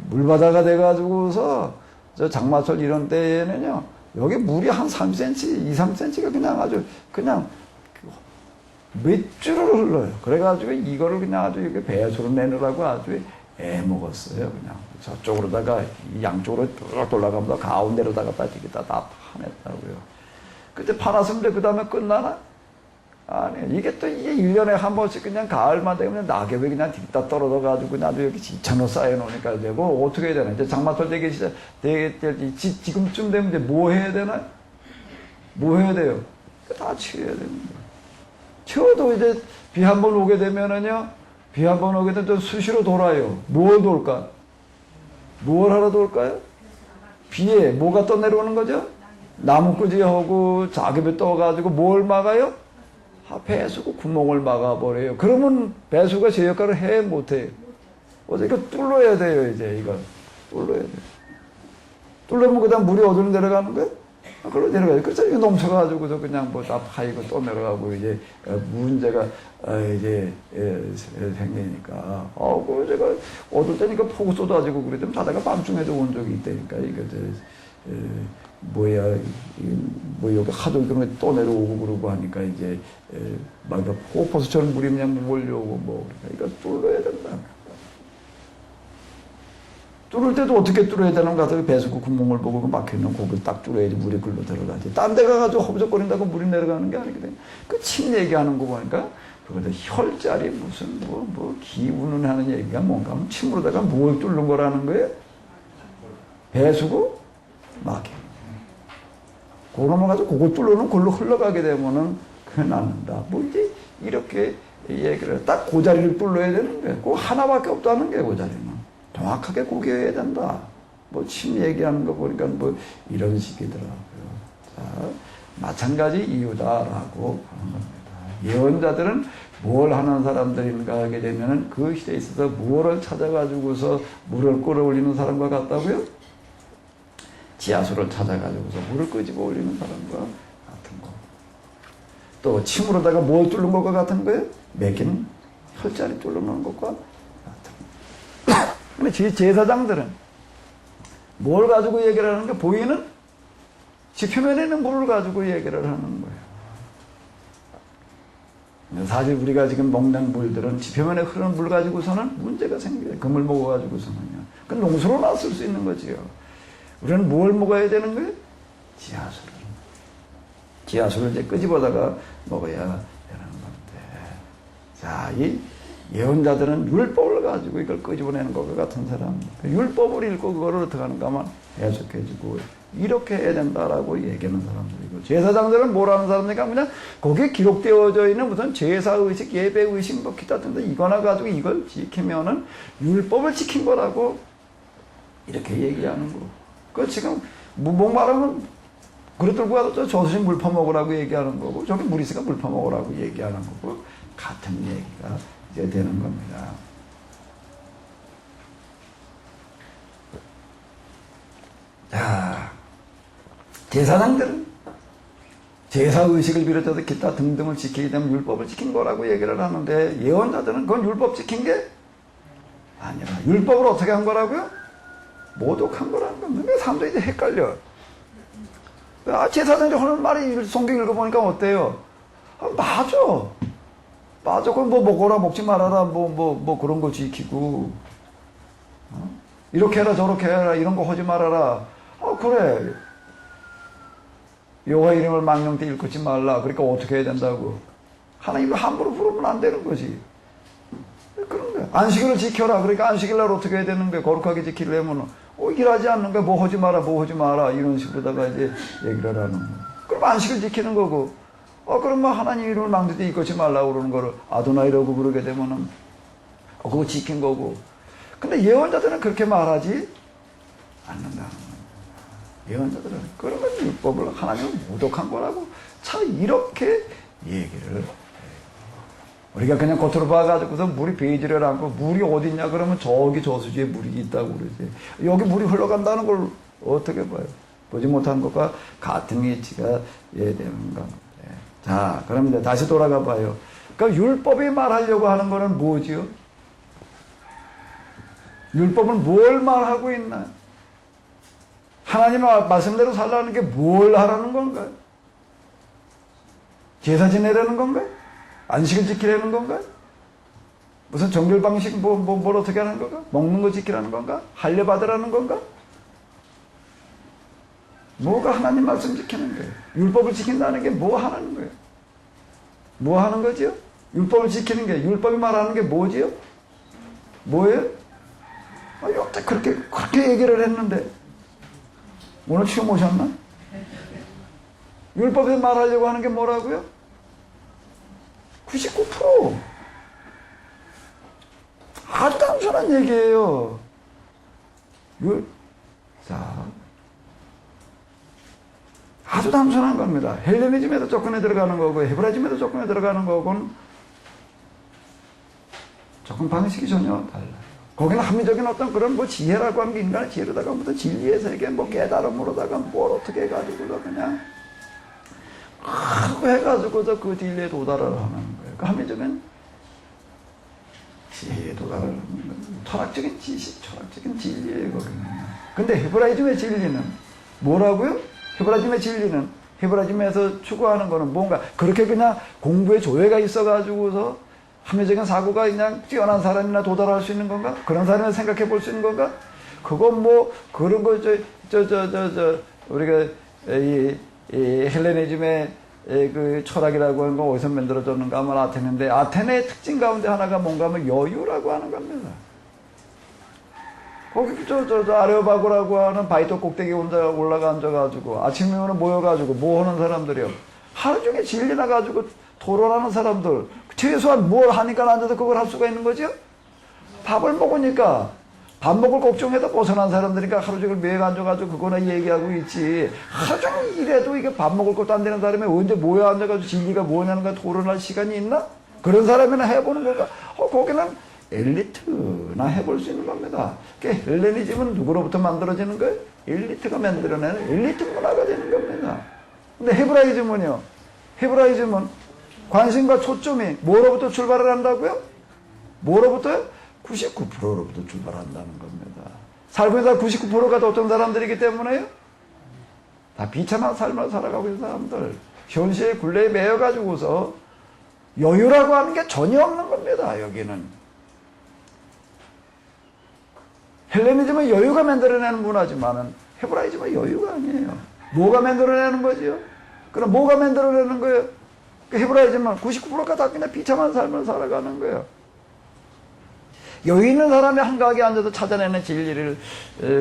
물바다가 돼가지고서 저 장마철 이런 때에는요. 여기 물이 한 3cm, 2, 3cm가 그냥 아주 그냥 몇 줄을 흘러요. 그래가지고 이거를 그냥 아주 이렇게 배수로 내느라고 아주 애먹었어요. 그냥 저쪽으로다가 양쪽으로 쭉 돌아가면서 가운데로다가 빠지기다 다 파냈다고요. 그때 파놨으면 그 다음에 끝나나? 아니, 이게 또 이게 1년에 한 번씩 그냥 가을만 되면 낙엽이 그냥 뒷다 떨어져가지고 나도 여기 지천으로 쌓여놓으니까 되고 어떻게 해야 되나? 이제 장마철 되기 시작, 지금쯤 되면 이제 뭐 해야 되나? 뭐 해야 돼요? 다 치워야 됩니다. 치워도 이제 비 한 번 오게 되면은요, 비 한 번 오게 되면 수시로 돌아요. 뭘 돌까? 뭘 하러 돌까요? 비에 뭐가 떠내려오는 거죠? 나무꾸지하고 자급이 떠가지고 뭘 막아요? 배수구 구멍을 막아버려요. 그러면 배수가 제 역할을 해 못해요. 어제 이거 뚫어야 돼요, 이제 이거. 뚫어야 돼요. 뚫으면 그 다음 물이 어디로 내려가는 거예요? 그걸로 내려가요. 그래서 이거 넘쳐가지고서 그냥 뭐 다 파이고 또 내려가고 이제 문제가 이제 생기니까. 그 제가 어떨 때니까 폭우 쏟아지고 그러더니 자다가 밤중에도 온 적이 있다니까. 이거 뭐 여기 하도 그런 게 또 내려오고 그러고 하니까 이제 막 폭포수처럼 물이 그냥 몰려오고 뭐 그러니까 이거 뚫어야 된다. 뚫을 때도 어떻게 뚫어야 되는가 하다가 배수구 구멍을 보고 막혀있는 고기를 딱 뚫어야지 물이 글로 들어가지. 딴 데 가가지고 허브적거린다고 물이 내려가는 게 아니거든. 그 침 얘기하는 거 보니까 그거다 혈자리 무슨 뭐 기운을 하는 얘기가 뭔가 하면 침으로다가 뭘 뚫는 거라는 거예요? 배수구 막혀. 그거 넘어가지고 그거 뚫어놓으면 그걸로 흘러가게 되면은 그게 낫는다. 뭐 이제 이렇게 얘기를 딱 그 자리를 뚫어야 되는 거예요. 그거 하나밖에 없다는 게 그 자리는. 정확하게 구겨야 된다. 뭐 침 얘기하는 거 보니까 뭐 이런 식이더라고요. 자, 마찬가지 이유다라고 하는 겁니다. 예언자들은 뭘 하는 사람들인가 하게 되면은 그 시대에 있어서 무엇을 찾아가지고서 물을 끌어올리는 사람과 같다고요? 지하수를 찾아가지고서 물을 끄집어 올리는 사람과 같은 거. 또 침으로다가 뭘 뚫는 것과 같은 거예요? 매기는 혈자리 뚫는 것과 같은 거. 근데 제사장들은 뭘 가지고 얘기를 하는 게 보이는 지표면에 있는 물을 가지고 얘기를 하는 거예요. 사실 우리가 지금 먹는 물들은 지표면에 흐르는 물 가지고서는 문제가 생겨요. 그 물 먹어가지고서는요. 그 농수로 놨을 수 있는 거지요. 우리는 뭘 먹어야 되는 거예요? 지하수를. 지하수를 이제 끄집어다가 먹어야 되는 건데. 자, 이 예언자들은 율법을 가지고 이걸 끄집어내는 것과 같은 사람. 율법을 읽고 그거를 어떻게 하는가 하면 해석해주고 이렇게 해야 된다라고 얘기하는 사람들이고, 제사장들은 뭐라는 사람들이니까 그냥 거기에 기록되어져 있는 무슨 제사의식, 예배의식 뭐 기타 등등 이거나 가지고 이걸 지키면은 율법을 지킨 거라고 이렇게 얘기하는 거. 그 지금 목마르면 그릇 들고 가서 저수지 물 퍼먹으라고 얘기하는 거고, 저기 물 있으니까 물 퍼먹으라고 얘기하는 거고, 같은 얘기가 이제 되는 겁니다. 자, 제사장들은 제사의식을 비롯해서 기타 등등을 지키기 때문에 율법을 지킨 거라고 얘기를 하는데, 예언자들은 그건 율법 지킨 게 아니라 율법을 어떻게 한 거라고요? 모독한 거라는 겁니다. 근데 사람들이 이제 헷갈려. 제사장들이 하는 말이 성경 읽어보니까 어때요? 맞아. 맞아. 그럼 뭐 먹어라, 먹지 말아라, 뭐 그런 거 지키고, 이렇게 해라, 저렇게 해라, 이런 거 하지 말아라. 그래. 여호와 이름을 망령되 일컫지 말라. 그러니까 어떻게 해야 된다고? 하나님을 함부로 부르면 안 되는 거지. 그런 거야. 안식일을 지켜라. 그러니까 안식일 날 어떻게 해야 되는 거야? 거룩하게 지키려면 일하지 않는 거야. 뭐 하지 마라, 뭐 하지 마라. 이런 식으로다가 이제 얘기를 하는 거야. 그럼 안식을 지키는 거고, 그러면 하나님 이름을 망대되 이것이 말라고 그러는 거를 아도나이라고 부르게 되면은, 그거 지킨 거고. 근데 예언자들은 그렇게 말하지 않는다는 거야. 예언자들은. 그러면 율법을 하나님은 무독한 거라고 참 이렇게 얘기를 해요. 우리가 그냥 겉으로 봐가지고서 물이 베이지를 않고 물이 어디 있냐 그러면 저기 저수지에 물이 있다고 그러지. 여기 물이 흘러간다는 걸 어떻게 봐요? 보지 못한 것과 같은 이치가 되는 겁니다. 자, 그럼 이제 다시 돌아가 봐요. 그러니까 율법이 말하려고 하는 거는 뭐지요? 율법은 뭘 말하고 있나요? 하나님의 말씀대로 살라는 게 뭘 하라는 건가요? 제사 지내라는 건가요? 안식을 지키라는 건가요? 무슨 정결 방식 뭘 어떻게 하는 건가? 먹는 거 지키라는 건가? 할례 받으라는 건가? 뭐가 하나님 말씀 지키는 거예요? 율법을 지킨다는 게 뭐 하는 거예요? 뭐 하는 거지요? 율법을 지키는 게, 율법이 말하는 게 뭐지요? 뭐예요? 여태 그렇게 얘기를 했는데 오늘 시험 오셨나? 율법에 말하려고 하는 게 뭐라고요? 99%. 아주 단순한 얘기예요. 자, 아주 단순한 겁니다. 헬레니즘에도 접근해 들어가는 거고 헤브라이즘에도 접근해 들어가는 거고는 접근 방식이 전혀 달라요. 거기는 합리적인 어떤 그런 지혜라고 하는 게 인간의 지혜로다가 무슨 진리의 세계 깨달음으로다가 뭘 어떻게 해가지고서 그냥 해가지고서 그 진리에 도달을 하는 거예요. 그 합리적인 지혜에 도달을 하는 거예요. 철학적인 지식, 철학적인 진리예요, 거기는. 근데 헤브라이즘의 진리는 뭐라고요? 헤브라이즘의 진리는, 헤브라이즘에서 추구하는 거는 뭔가, 그렇게 그냥 공부에 조예가 있어가지고서 합리적인 사고가 그냥 뛰어난 사람이나 도달할 수 있는 건가? 그런 사람을 생각해 볼 수 있는 건가? 그건 그런 거, 우리가, 헬레니즘의 그 철학이라고 하는 건 어디서 만들어졌는가 하면 아테네인데, 아테네의 특징 가운데 하나가 뭔가 하면 여유라고 하는 겁니다. 거기 아레오바고라고 하는 바위돌 꼭대기에 올라가 앉아가지고 아침이면 모여가지고 뭐 하는 사람들이요. 하루 종일 진리나 가지고 토론하는 사람들. 최소한 뭘 하니까 앉아서 그걸 할 수가 있는 거죠? 밥을 먹으니까 밥 먹을 걱정해도 벗어난 사람들이니까 하루 종일 매일 앉아가지고 그거나 얘기하고 있지. 하루 종일 일해도 이게 밥 먹을 것도 안 되는 사람이 언제 모여 앉아가지고 진리가 뭐냐는 거 토론할 시간이 있나? 그런 사람이나 해보는 건가? 거기는 엘리트나 해볼 수 있는 겁니다. 그러니까 헬레니즘은 누구로부터 만들어지는 거예요? 엘리트가 만들어내는 엘리트 문화가 되는 겁니다. 근데 헤브라이즘은요? 헤브라이즘은 관심과 초점이 뭐로부터 출발을 한다고요? 뭐로부터요? 99%로부터 출발한다는 겁니다. 살고 있는 사람 99%가 다 어떤 사람들이기 때문에요? 다 비참한 삶을 살아가고 있는 사람들. 현실의 굴레에 매여가지고서 여유라고 하는 게 전혀 없는 겁니다. 여기는. 헬레니즘은 여유가 만들어내는 문화지만은 헤브라이즘은 여유가 아니에요. 뭐가 만들어내는 거지요? 그럼 뭐가 만들어내는 거예요? 헤브라이즘은 99%가 다 그냥 비참한 삶을 살아가는 거예요. 여유 있는 사람이 한가하게 앉아서 찾아내는 진리를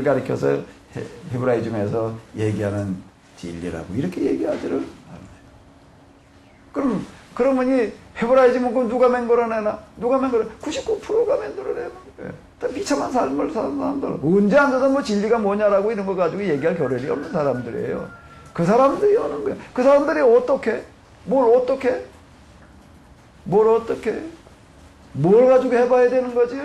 가리켜서 헤브라이즘에서 얘기하는 진리라고 이렇게 얘기하지를 않아요. 그러면 이 헤브라이즘은 그 누가 만들어내나? 누가 만들어내? 99%가 만들어내는 거예요. 비참한 삶을 사는 사람들. 언제 앉아서 진리가 뭐냐라고 이런 거 가지고 얘기할 겨를이 없는 사람들이에요. 그 사람들이 오는 거예요. 그 사람들이 어떻게? 뭘 가지고 해봐야 되는 거지?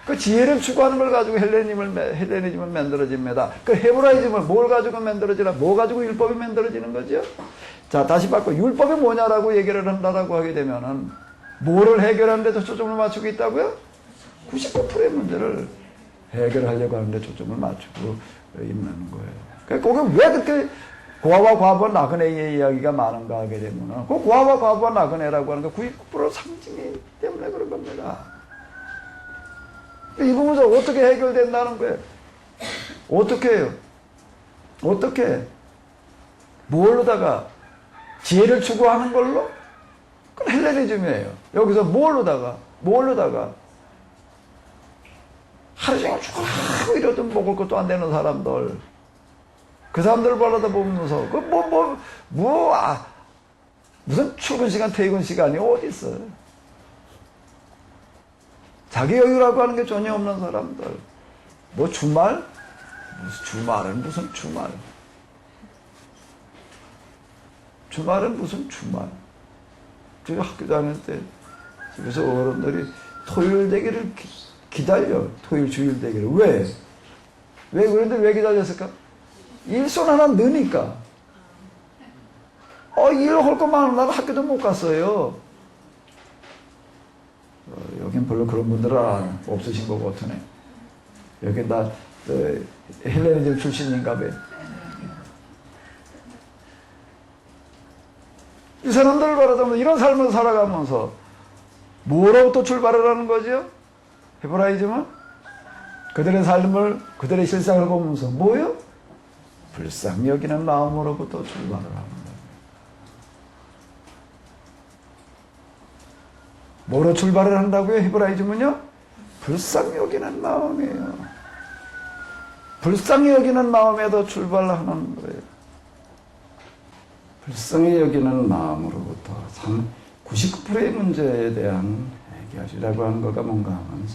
그 지혜를 추구하는 걸 가지고 헬레니즘은 만들어집니다. 그 헤브라이즘은 뭘 가지고 만들어지나? 뭐 가지고 율법이 만들어지는 거죠? 자, 다시 바꿔. 율법이 뭐냐라고 얘기를 한다라고 하게 되면은, 뭐를 해결하는 데 초점을 맞추고 있다고요? 99%의 문제를 해결하려고 하는데 초점을 맞추고 있는 거예요. 그러니까 거기 왜 그렇게 고아와 과부와 나그네의 이야기가 많은가 하게 되면은, 그 고아와 과부와 나그네라고 하는 거 99% 상징이 때문에 그런 겁니다. 이 부분에서 어떻게 해결된다는 거예요? 어떻게 해요? 어떻게? 뭘로다가? 지혜를 추구하는 걸로? 그건 헬레니즘이에요. 여기서 뭘로다가? 하루 종일 죽으라고 이러도 먹을 것도 안 되는 사람들. 그 사람들을 바라보면서, 무슨 출근 시간, 퇴근 시간이 어디 있어? 자기 여유라고 하는 게 전혀 없는 사람들. 뭐 주말? 주말은 무슨 주말? 주말은 무슨 주말? 제가 학교 다닐 때 집에서 어른들이 토요일 되기를 기다려. 토요일 주일 되기를. 왜? 그런데 왜 기다렸을까? 일손 하나 넣으니까. 일할 거 많은 날 학교도 못 갔어요. 여긴 별로 그런 분들은 없으신 것 같으네. 여기 다 헬레니즘 출신인가 봐. 이 사람들을 바라보면 이런 삶을 살아가면서 뭐로부터 출발을 하는 거죠? 헤브라이즘은 그들의 삶을, 그들의 실상을 보면서 뭐요? 불쌍히 여기는 마음으로부터 출발을 하는 거예요. 뭐로 출발을 한다고요? 헤브라이즘은요? 불쌍히 여기는 마음이에요. 불쌍히 여기는 마음에도 출발하는 거예요. 불쌍히 여기는 마음으로부터 99%의 문제에 대한 해결이라고 하는 거가 뭔가 하면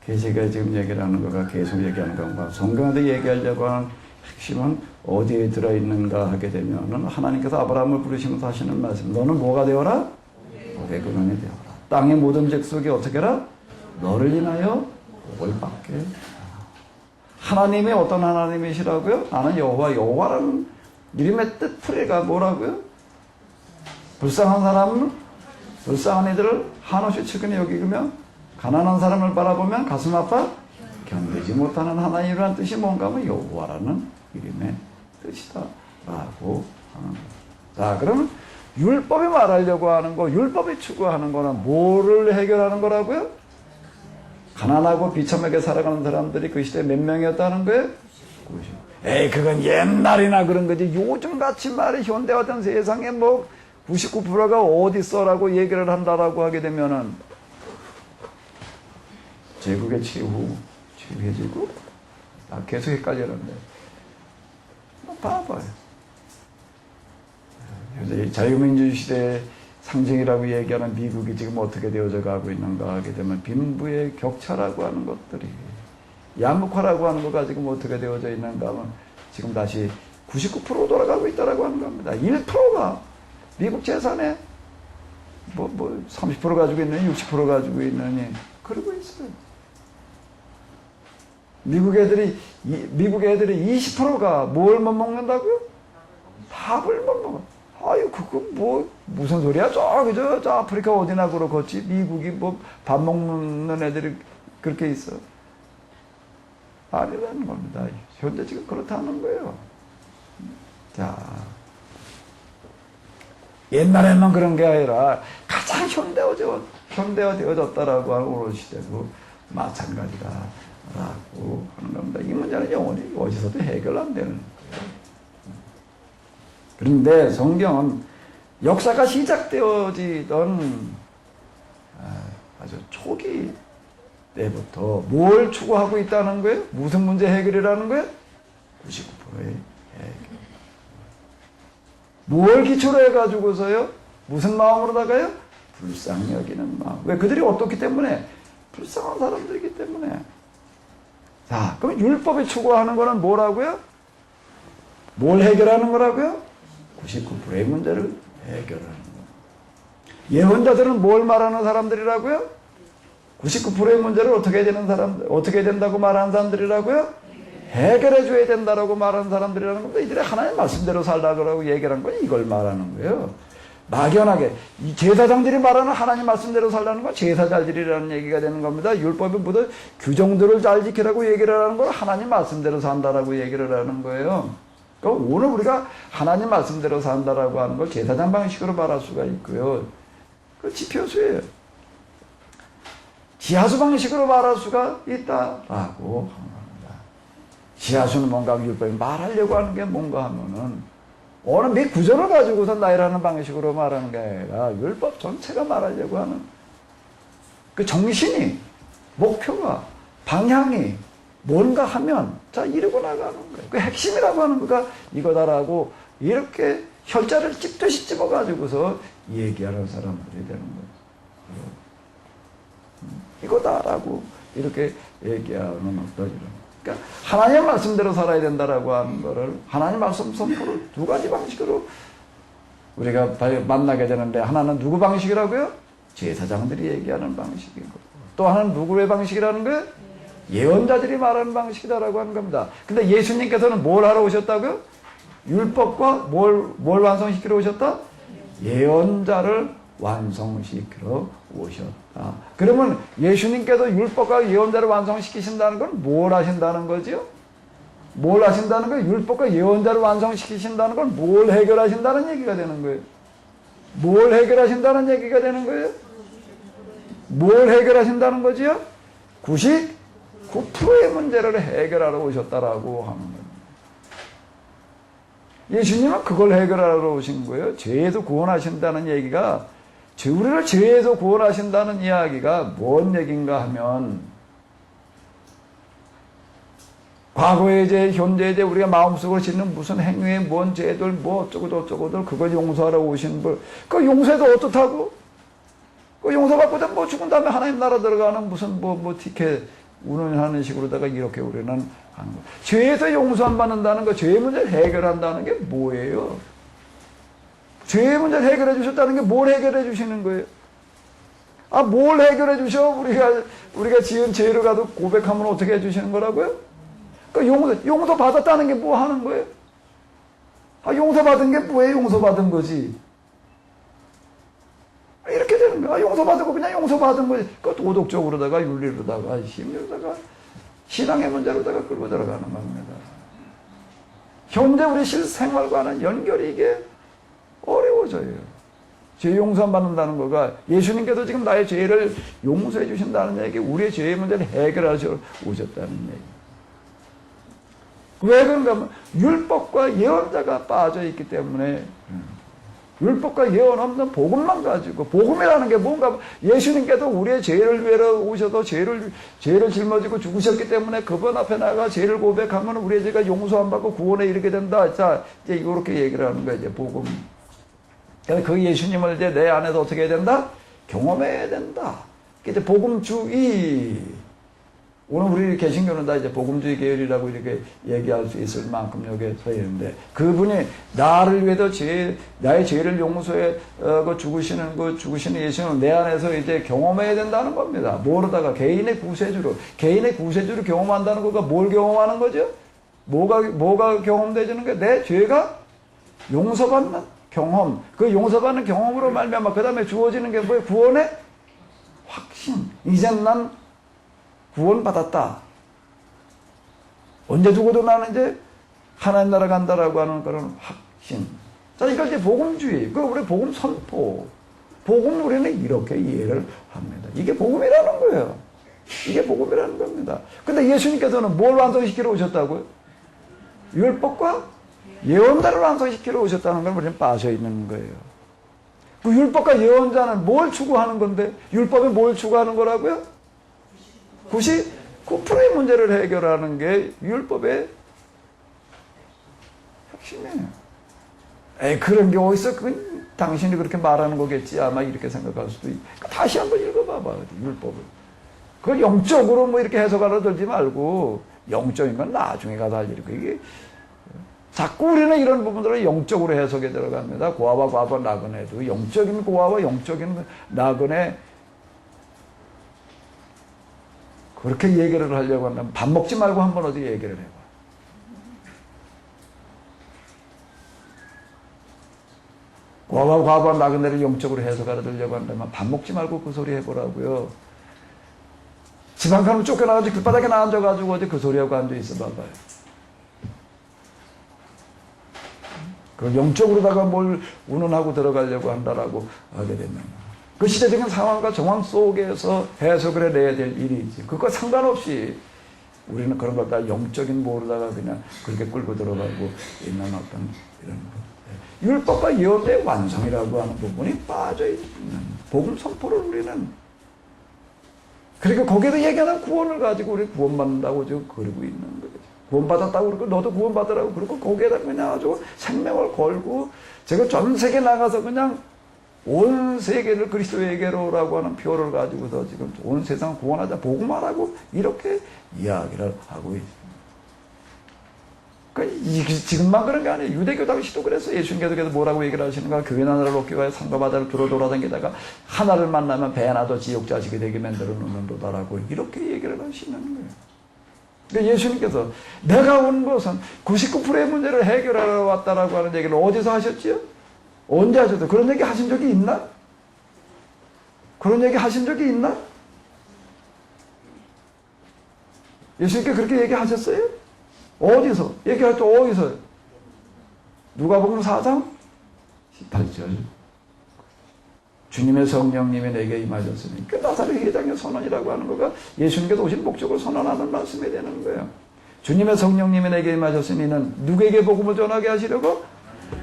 제가 지금 얘기를 하는 거가 계속 얘기하는 건가 성경에서 얘기하려고 하는 핵심은 어디에 들어있는가 하게 되면은 하나님께서 아브라함을 부르시면서 하시는 말씀, 너는 뭐가 되어라? 복의 근원이 되어라. 땅의 모든 족속이 어떻게 해라? 너를 인하여 복을 받게. 하나님이 어떤 하나님이시라고요? 나는 여호와. 여호와라는 이름의 뜻 풀이가 뭐라고요? 불쌍한 사람을, 불쌍한 이들을 한없이 측은히 여기며 가난한 사람을 바라보면 가슴 아파 견디지 못하는 하나님이라는 뜻이 뭔가 하면 여호와라는 이름의 뜻이다 라고 하는 거예요. 자, 그러면 율법이 말하려고 하는 거, 율법이 추구하는 거는 뭐를 해결하는 거라고요? 가난하고 비참하게 살아가는 사람들이 그 시대에 몇 명이었다는 거예요? 90. 에이, 그건 옛날이나 그런 거지. 요즘같이 말이 현대화된 세상에 뭐 99%가 어디 있어라고 얘기를 한다라고 하게 되면은 제국의 치유해지고 계속 헷갈리는데 봐봐요. 자유민주 시대의 상징이라고 얘기하는 미국이 지금 어떻게 되어져 가고 있는가 하게 되면 빈부의 격차라고 하는 것들이 양극화라고 하는 거가 지금 어떻게 되어져 있는가 하면 지금 다시 99% 돌아가고 있다라고 하는 겁니다. 1%가 미국 재산의 30% 가지고 있느니 60% 가지고 있느니 그러고 있어요. 미국 애들이 20%가 뭘 못 먹는다고요? 밥을 못 먹어. 아유, 그거 무슨 소리야? 저 아프리카 어디나 그렇겠지. 미국이 밥 먹는 애들이 그렇게 있어. 아니라는 겁니다. 현대 지금 그렇다는 거예요. 자, 옛날에만 그런 게 아니라 가장 현대화되어졌다라고 하는 오늘 시대도 마찬가지다라고 하는 겁니다. 이 문제는 영원히 어디서도 해결 안 되는 거예요. 그런데 성경은 역사가 시작되어지던 아주 초기 때부터 뭘 추구하고 있다는 거예요? 무슨 문제 해결이라는 거예요? 99%의 해결. 뭘 기초로 해가지고서요? 무슨 마음으로다가요? 불쌍히 여기는 마음. 왜? 그들이 어떻기 때문에? 불쌍한 사람들이기 때문에. 자, 그럼 율법이 추구하는 거는 뭐라고요? 뭘 해결하는 거라고요? 99%의 문제를 해결하는 거. 예언자들은 뭘 말하는 사람들이라고요? 99%의 문제를 어떻게 된다고 말하는 사람들이라고요? 해결해 줘야 된다라고 말하는 사람들이라는 겁니다. 이들이 하나님 말씀대로 살라고 얘기하는 건 이걸 말하는 거예요. 막연하게 이 제사장들이 말하는 하나님 말씀대로 살라는 건 제사장들이라는 얘기가 되는 겁니다. 율법의 모든 규정들을 잘 지키라고 얘기를 하는 건 하나님 말씀대로 산다라고 얘기를 하는 거예요. 그러니까 오늘 우리가 하나님 말씀대로 산다라고 하는 걸 제사장 방식으로 말할 수가 있고요. 그 지표수예요. 지하수 방식으로 말할 수가 있다라고 하는 겁니다. 지하수는 뭔가 율법이 말하려고 하는 게 뭔가 하면은 어느 몇 구절을 가지고서 나이라는 방식으로 말하는 게 아니라 율법 전체가 말하려고 하는 그 정신이, 목표가 방향이 뭔가 하면 자 이러고 나가는 거예요. 그 핵심이라고 하는 거가 이거다라고 이렇게 혈자를 찝듯이 집어가지고서 얘기하는 사람들이 되는 거예요. 이거다라고 이렇게 얘기하는 어떤 이런. 그러니까 하나님의 말씀대로 살아야 된다라고 하는 거를 하나님 말씀 선포를 두 가지 방식으로 우리가 만나게 되는데 하나는 누구 방식이라고요? 제사장들이 얘기하는 방식이고 또 하나는 누구의 방식이라는 거예요? 예언자들이 말하는 방식이다라고 하는 겁니다. 근데 예수님께서는 뭘 하러 오셨다고요? 율법과 뭘 완성시키러 오셨다? 예언자를 완성시키러 오셨다. 그러면 예수님께서 율법과 예언자를 완성시키신다는 건 뭘 하신다는 거지요? 뭘 하신다는 거예요? 율법과 예언자를 완성시키신다는 건 뭘 해결하신다는 얘기가 되는 거예요? 뭘 해결하신다는 얘기가 되는 거예요? 뭘 해결하신다는 거지요? 99%의 문제를 해결하러 오셨다라고 하는 겁니다. 예수님은 그걸 해결하러 오신 거예요. 죄에서 구원하신다는 얘기가 우리를 죄에서 구원하신다는 이야기가 뭔 얘기인가 하면 과거의 죄, 현재의 죄, 우리가 마음속으로 짓는 무슨 행위에 뭔 죄들, 뭐 어쩌고저쩌고들 그걸 용서하러 오신 분. 그 용서해도 어떻다고? 그 용서받고도 뭐 죽은 다음에 하나님 나라 들어가는 무슨 뭐 티켓 운운하는 식으로다가 이렇게 우리는 하는 거. 죄에서 용서 안 받는다는 거, 죄의 문제를 해결한다는 게 뭐예요? 죄의 문제를 해결해 주셨다는 게 뭘 해결해 주시는 거예요? 아, 뭘 해결해 주셔? 우리가 지은 죄를 가도 고백하면 어떻게 해 주시는 거라고요? 그 용서 받았다는 게 뭐 하는 거예요? 아, 용서 받은 게 뭐예요? 용서 받은 거지. 이렇게 되는 거야. 용서 받고 그냥 용서 받은 거지. 그 도덕적으로다가 윤리로다가 심리로다가 신앙의 문제로다가 끌고 들어가는 겁니다. 현재 우리 실생활과는 연결이 이게 어려워져요. 죄 용서 안 받는다는 거가 예수님께서 지금 나의 죄를 용서해 주신다는 얘기, 우리의 죄의 문제를 해결하셔 오셨다는 얘기. 왜 그런가 하면 율법과 예언자가 빠져 있기 때문에 율법과 예언 없는 복음만 가지고 복음이라는 게 뭔가 예수님께서 우리의 죄를 위해서 오셔서 죄를 짊어지고 죽으셨기 때문에 그분 앞에 나가 죄를 고백하면 우리의 죄가 용서 안 받고 구원에 이르게 된다. 자, 이제 이렇게 얘기를 하는 거예요. 이제 복음. 그래서 그 예수님을 이제 내 안에서 어떻게 해야 된다? 경험해야 된다. 이제 복음주의. 오늘 우리 개신교는 다 이제 복음주의 계열이라고 이렇게 얘기할 수 있을 만큼 여기에 서 있는데 그분이 나를 위해서 나의 죄를 용서해 죽으시는 예수님을 내 안에서 이제 경험해야 된다는 겁니다. 뭐로다가 개인의 구세주로 경험한다는 거가 뭘 경험하는 거죠? 뭐가 경험되지는 게 내 죄가 용서받는 경험. 그 용서받는 경험으로 말미암아 그 다음에 주어지는 게 뭐예요? 구원의 확신. 이젠 난 구원받았다. 언제 죽어도 나는 이제 하나님 나라 간다라고 하는 그런 확신. 자, 이걸 이제 복음주의, 그 우리 복음 선포. 복음 우리는 이렇게 이해를 합니다. 이게 복음이라는 거예요. 이게 복음이라는 겁니다. 근데 예수님께서는 뭘 완성시키러 오셨다고요? 율법과 예언자를 완성시키러 오셨다는 걸 우리는 빠져 있는 거예요. 그 율법과 예언자는 뭘 추구하는 건데, 율법이 뭘 추구하는 거라고요? 99%의 문제를 해결하는 게 율법의 핵심이에요. 그런 게 어디서 당신이 그렇게 말하는 거겠지 아마 이렇게 생각할 수도 있고. 다시 한번 읽어봐봐 율법을. 그걸 영적으로 뭐 이렇게 해석하러 들지 말고 영적인 건 나중에 가서 할 일이고 이게 자꾸 우리는 이런 부분들을 영적으로 해석에 들어갑니다. 고아와 과부 나그네도 영적인 고아와 영적인 나그네 그렇게 얘기를 하려고 한다면 밥 먹지 말고 한번 어디 얘기를 해봐. 고아와 과부와 나그네를 영적으로 해석하러 들려고 한다면 밥 먹지 말고 그 소리 해보라고요. 집 한 칸으로 쫓겨나가지고 길바닥에 앉아가지고 어디 그 소리하고 앉아있어 봐봐요. 그 영적으로다가 뭘 운운하고 들어가려고 한다라고 하게 되면 그 시대적인 상황과 정황 속에서 해석을 해내야 될 일이지. 그거 상관없이 우리는 그런 걸 다 영적인 모르다가 그냥 그렇게 끌고 들어가고 있는 어떤 이런 것. 율법과 예언의 완성이라고 하는 부분이 빠져있는 복음 선포를 우리는 그러니까 거기에서 얘기하는 구원을 가지고 우리 구원받는다고 지금 그러고 있는 거예요. 구원받았다고 그러고 너도 구원받으라고 그러고 거기에다 그냥 아주 생명을 걸고 제가 전 세계 나가서 그냥 온 세계를 그리스도에게로라고 하는 표를 가지고서 지금 온 세상 구원하자 복음하라고 이렇게 이야기를 하고 있습니다. 그러니까 지금만 그런 게 아니에요. 유대교 당시도 그래서 예수님께서 뭐라고 얘기를 하시는가? 교회 나라를 얻기 위하여 산과 바다를 두루 돌아다니다가 하나를 만나면 배나도 지옥 자식이 되게 만들어 놓는도다라고 이렇게 얘기를 하시는 거예요. 그러니까 예수님께서 내가 온 것은 99%의 문제를 해결하러 왔다라고 하는 얘기를 어디서 하셨지요? 언제 하셨어요? 그런 얘기 하신 적이 있나? 그런 얘기 하신 적이 있나? 예수님께 그렇게 얘기하셨어요? 어디서? 얘기할 때 어디서? 누가복음 4장 18절. 주님의 성령님이 내게 임하셨으니 그 나사렛 회장의 선언이라고 하는 거가 예수님께서 오신 목적을 선언하는 말씀이 되는 거예요. 주님의 성령님이 내게 임하셨으니 이는 누구에게 복음을 전하게 하시려고?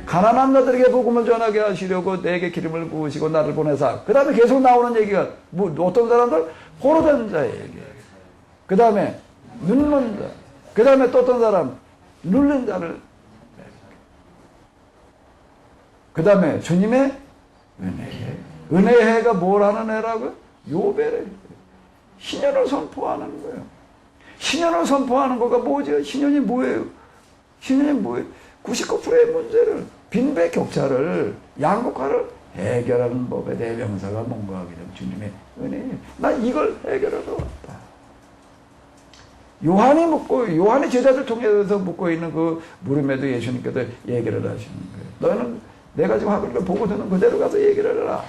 가난한 자들에게 복음을 전하게 하시려고 내게 기름을 부으시고 나를 보내사. 그 다음에 계속 나오는 얘기가 뭐 어떤 사람들? 포로된 자에게. 그 다음에 눈먼 자. 그 다음에 또 어떤 사람? 눌린 자를. 그 다음에 주님의 은혜해. 은혜해가 뭘 하는 해라고요? 요배를. 신년을 선포하는 거예요. 신년을 선포하는 거가 뭐죠? 신년이 뭐예요? 신년이 뭐예요? 99%의 문제를, 빈배 격차를, 양극화를 해결하는 법의 대명사가 뭔가 하게 되면 주님의 은혜예요. 난 이걸 해결하러 왔다. 요한이 묻고, 요한의 제자들 통해서 묻고 있는 그 물음에도 예수님께서 얘기를 하시는 거예요. 너는 내가 지금 하고 있는 걸 보고서는 그대로 가서 얘기를 해라.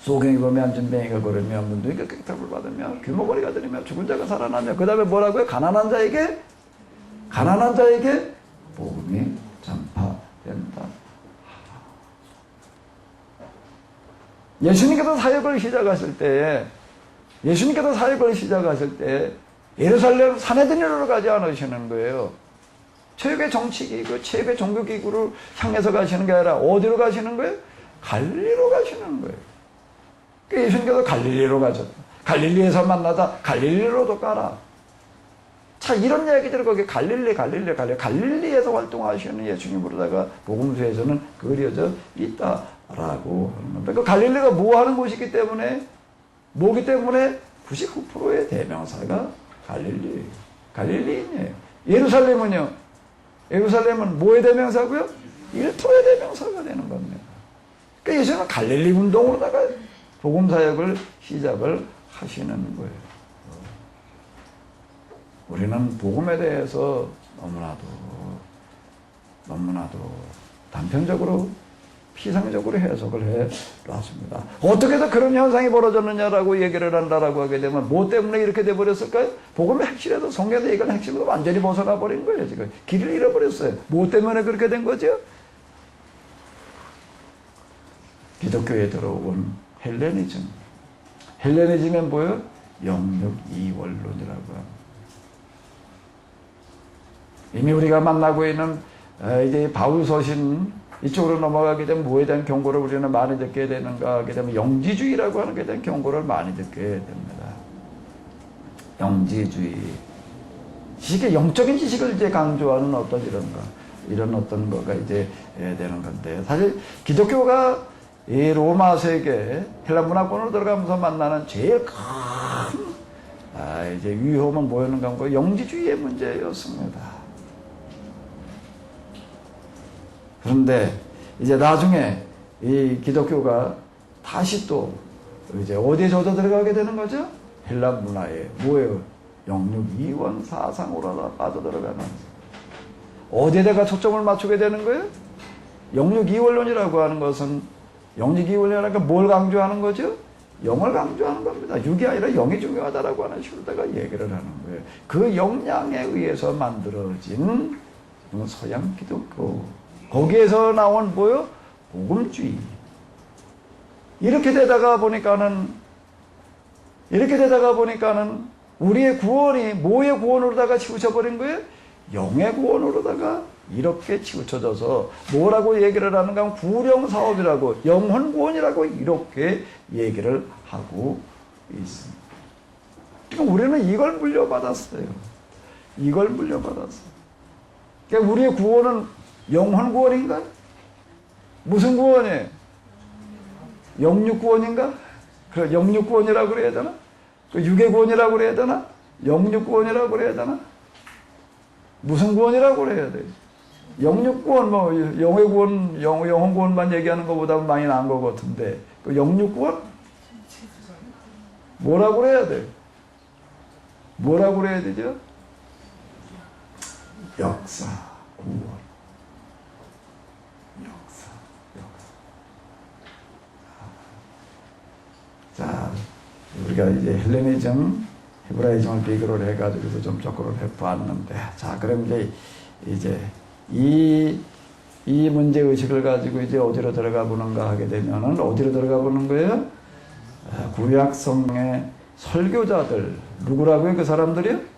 소경이 보면 안전뱅이가 걸으며 문둥이가 객탑을 받으며 규모거리가 들으며 죽은 자가 살아나며 그 다음에 뭐라고요? 가난한 자에게 복음이 전파된다. 예수님께서 사역을 시작하실 때 예루살렘 산헤드린으로 가지 않으시는 거예요. 최고의 정치기구, 최고의 종교기구를 향해서 가시는 게 아니라 어디로 가시는 거예요? 갈릴리로 가시는 거예요. 그러니까 예수님께서 갈릴리로 가셨다. 갈릴리에서 만나자 갈릴리로도 가라. 자, 이런 이야기들을 거기 갈릴리에서 활동하시는 예수님으로다가 복음서에서는 그려져 있다라고 하는 겁니다. 그 갈릴리가 뭐 하는 곳이기 때문에, 뭐기 때문에 99%의 대명사가 갈릴리인이에요. 예루살렘은 뭐의 대명사고요? 1%의 대명사가 되는 겁니다. 그러니까 예수님은 갈릴리 운동으로다가 복음 사역을 시작을 하시는 거예요. 우리는 복음에 대해서 너무나도 단편적으로 피상적으로 해석을 해놨습니다. 어떻게 해서 그런 현상이 벌어졌느냐라고 얘기를 한다라고 하게 되면 뭐 때문에 이렇게 돼버렸을까요? 복음의 핵심에도 성경에서 얘기하는 핵심으로 완전히 벗어나 버린 거예요. 지금 길을 잃어버렸어요. 뭐 때문에 그렇게 된 거죠? 기독교에 들어온 헬레니즘. 헬레니즘은 뭐예요? 영육 이원론이라고 합니다. 이미 우리가 만나고 있는 이제 바울 서신 이쪽으로 넘어가게 되면 뭐에 대한 경고를 우리는 많이 듣게 되는가 하게 되면 영지주의라고 하는 것에 대한 경고를 많이 듣게 됩니다. 영지주의. 지식의 영적인 지식을 이제 강조하는 이런 어떤 거가 이제 되는 건데, 사실 기독교가 이 로마 세계 헬라 문화권으로 들어가면서 만나는 제일 큰 이제 위험은 뭐였는가 하면 영지주의의 문제였습니다. 그런데 이제 나중에 이 기독교가 다시 또 이제 어디에 젖어 들어가게 되는 거죠? 헬라 문화에 뭐예요? 영육 이원 사상으로 빠져들어가는, 어디에다가 초점을 맞추게 되는 거예요? 영육 이원론이라고 하는 것은, 영육 이원론이라는 건 뭘 강조하는 거죠? 영을 강조하는 겁니다. 육이 아니라 영이 중요하다라고 하는 식으로다가 얘기를 하는 거예요. 그 역량에 의해서 만들어진 서양 기독교, 거기에서 나온 뭐요? 복음주의. 이렇게 되다가 보니까는 우리의 구원이 뭐의 구원으로다가 치우쳐버린 거예요? 영의 구원으로다가 이렇게 치우쳐져서 뭐라고 얘기를 하는가 하면 구령사업이라고, 영혼구원이라고 이렇게 얘기를 하고 있습니다. 그러니까 우리는 이걸 물려받았어요. 이걸 물려받았어요. 그러니까 우리의 구원은 영혼 구원인가? 무슨 구원이에요? 영육 구원인가? 그래, 영육 구원이라고 그래야 되나? 육의 구원이라고 그래야 되나? 영육 구원이라고 그래야 되나? 무슨 구원이라고 그래야 돼? 영육 구원, 뭐 영의 구원, 영혼 구원만 얘기하는 것보다 많이 나은 것 같은데 그 영육 구원? 뭐라고 그래야 돼? 뭐라고 그래야 되죠? 역사, 구원. 역사. 자, 우리가 이제 헬레니즘, 히브라이즘을 비교를 해가지고 좀 접근을 해봤는데, 자, 그럼 이제 이 문제의식을 가지고 이제 어디로 들어가 보는가 하게 되면은 어디로 들어가 보는 거예요? 구약성의 설교자들, 누구라고요? 그 사람들이요?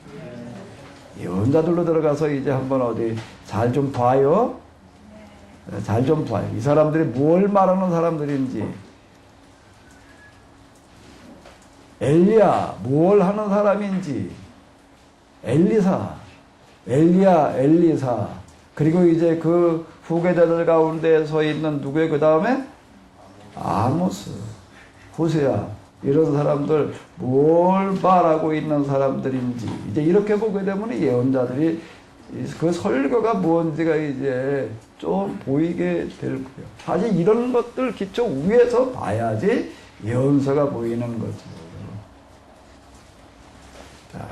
예언자들로 들어가서 이제 한번 어디 잘 좀 봐요. 잘 좀 봐요. 이 사람들이 뭘 말하는 사람들인지. 엘리야, 뭘 하는 사람인지. 엘리사, 엘리야, 엘리사. 그리고 이제 그 후계자들 가운데 서 있는 누구의 그 다음에? 아모스, 호세아. 이런 사람들 뭘 말하고 있는 사람들인지 이제 이렇게 보게 되면 예언자들이 그 설교가 뭔지가 이제 좀 보이게 될 거예요. 사실 이런 것들 기초 위에서 봐야지 예언서가 보이는 거죠. 자.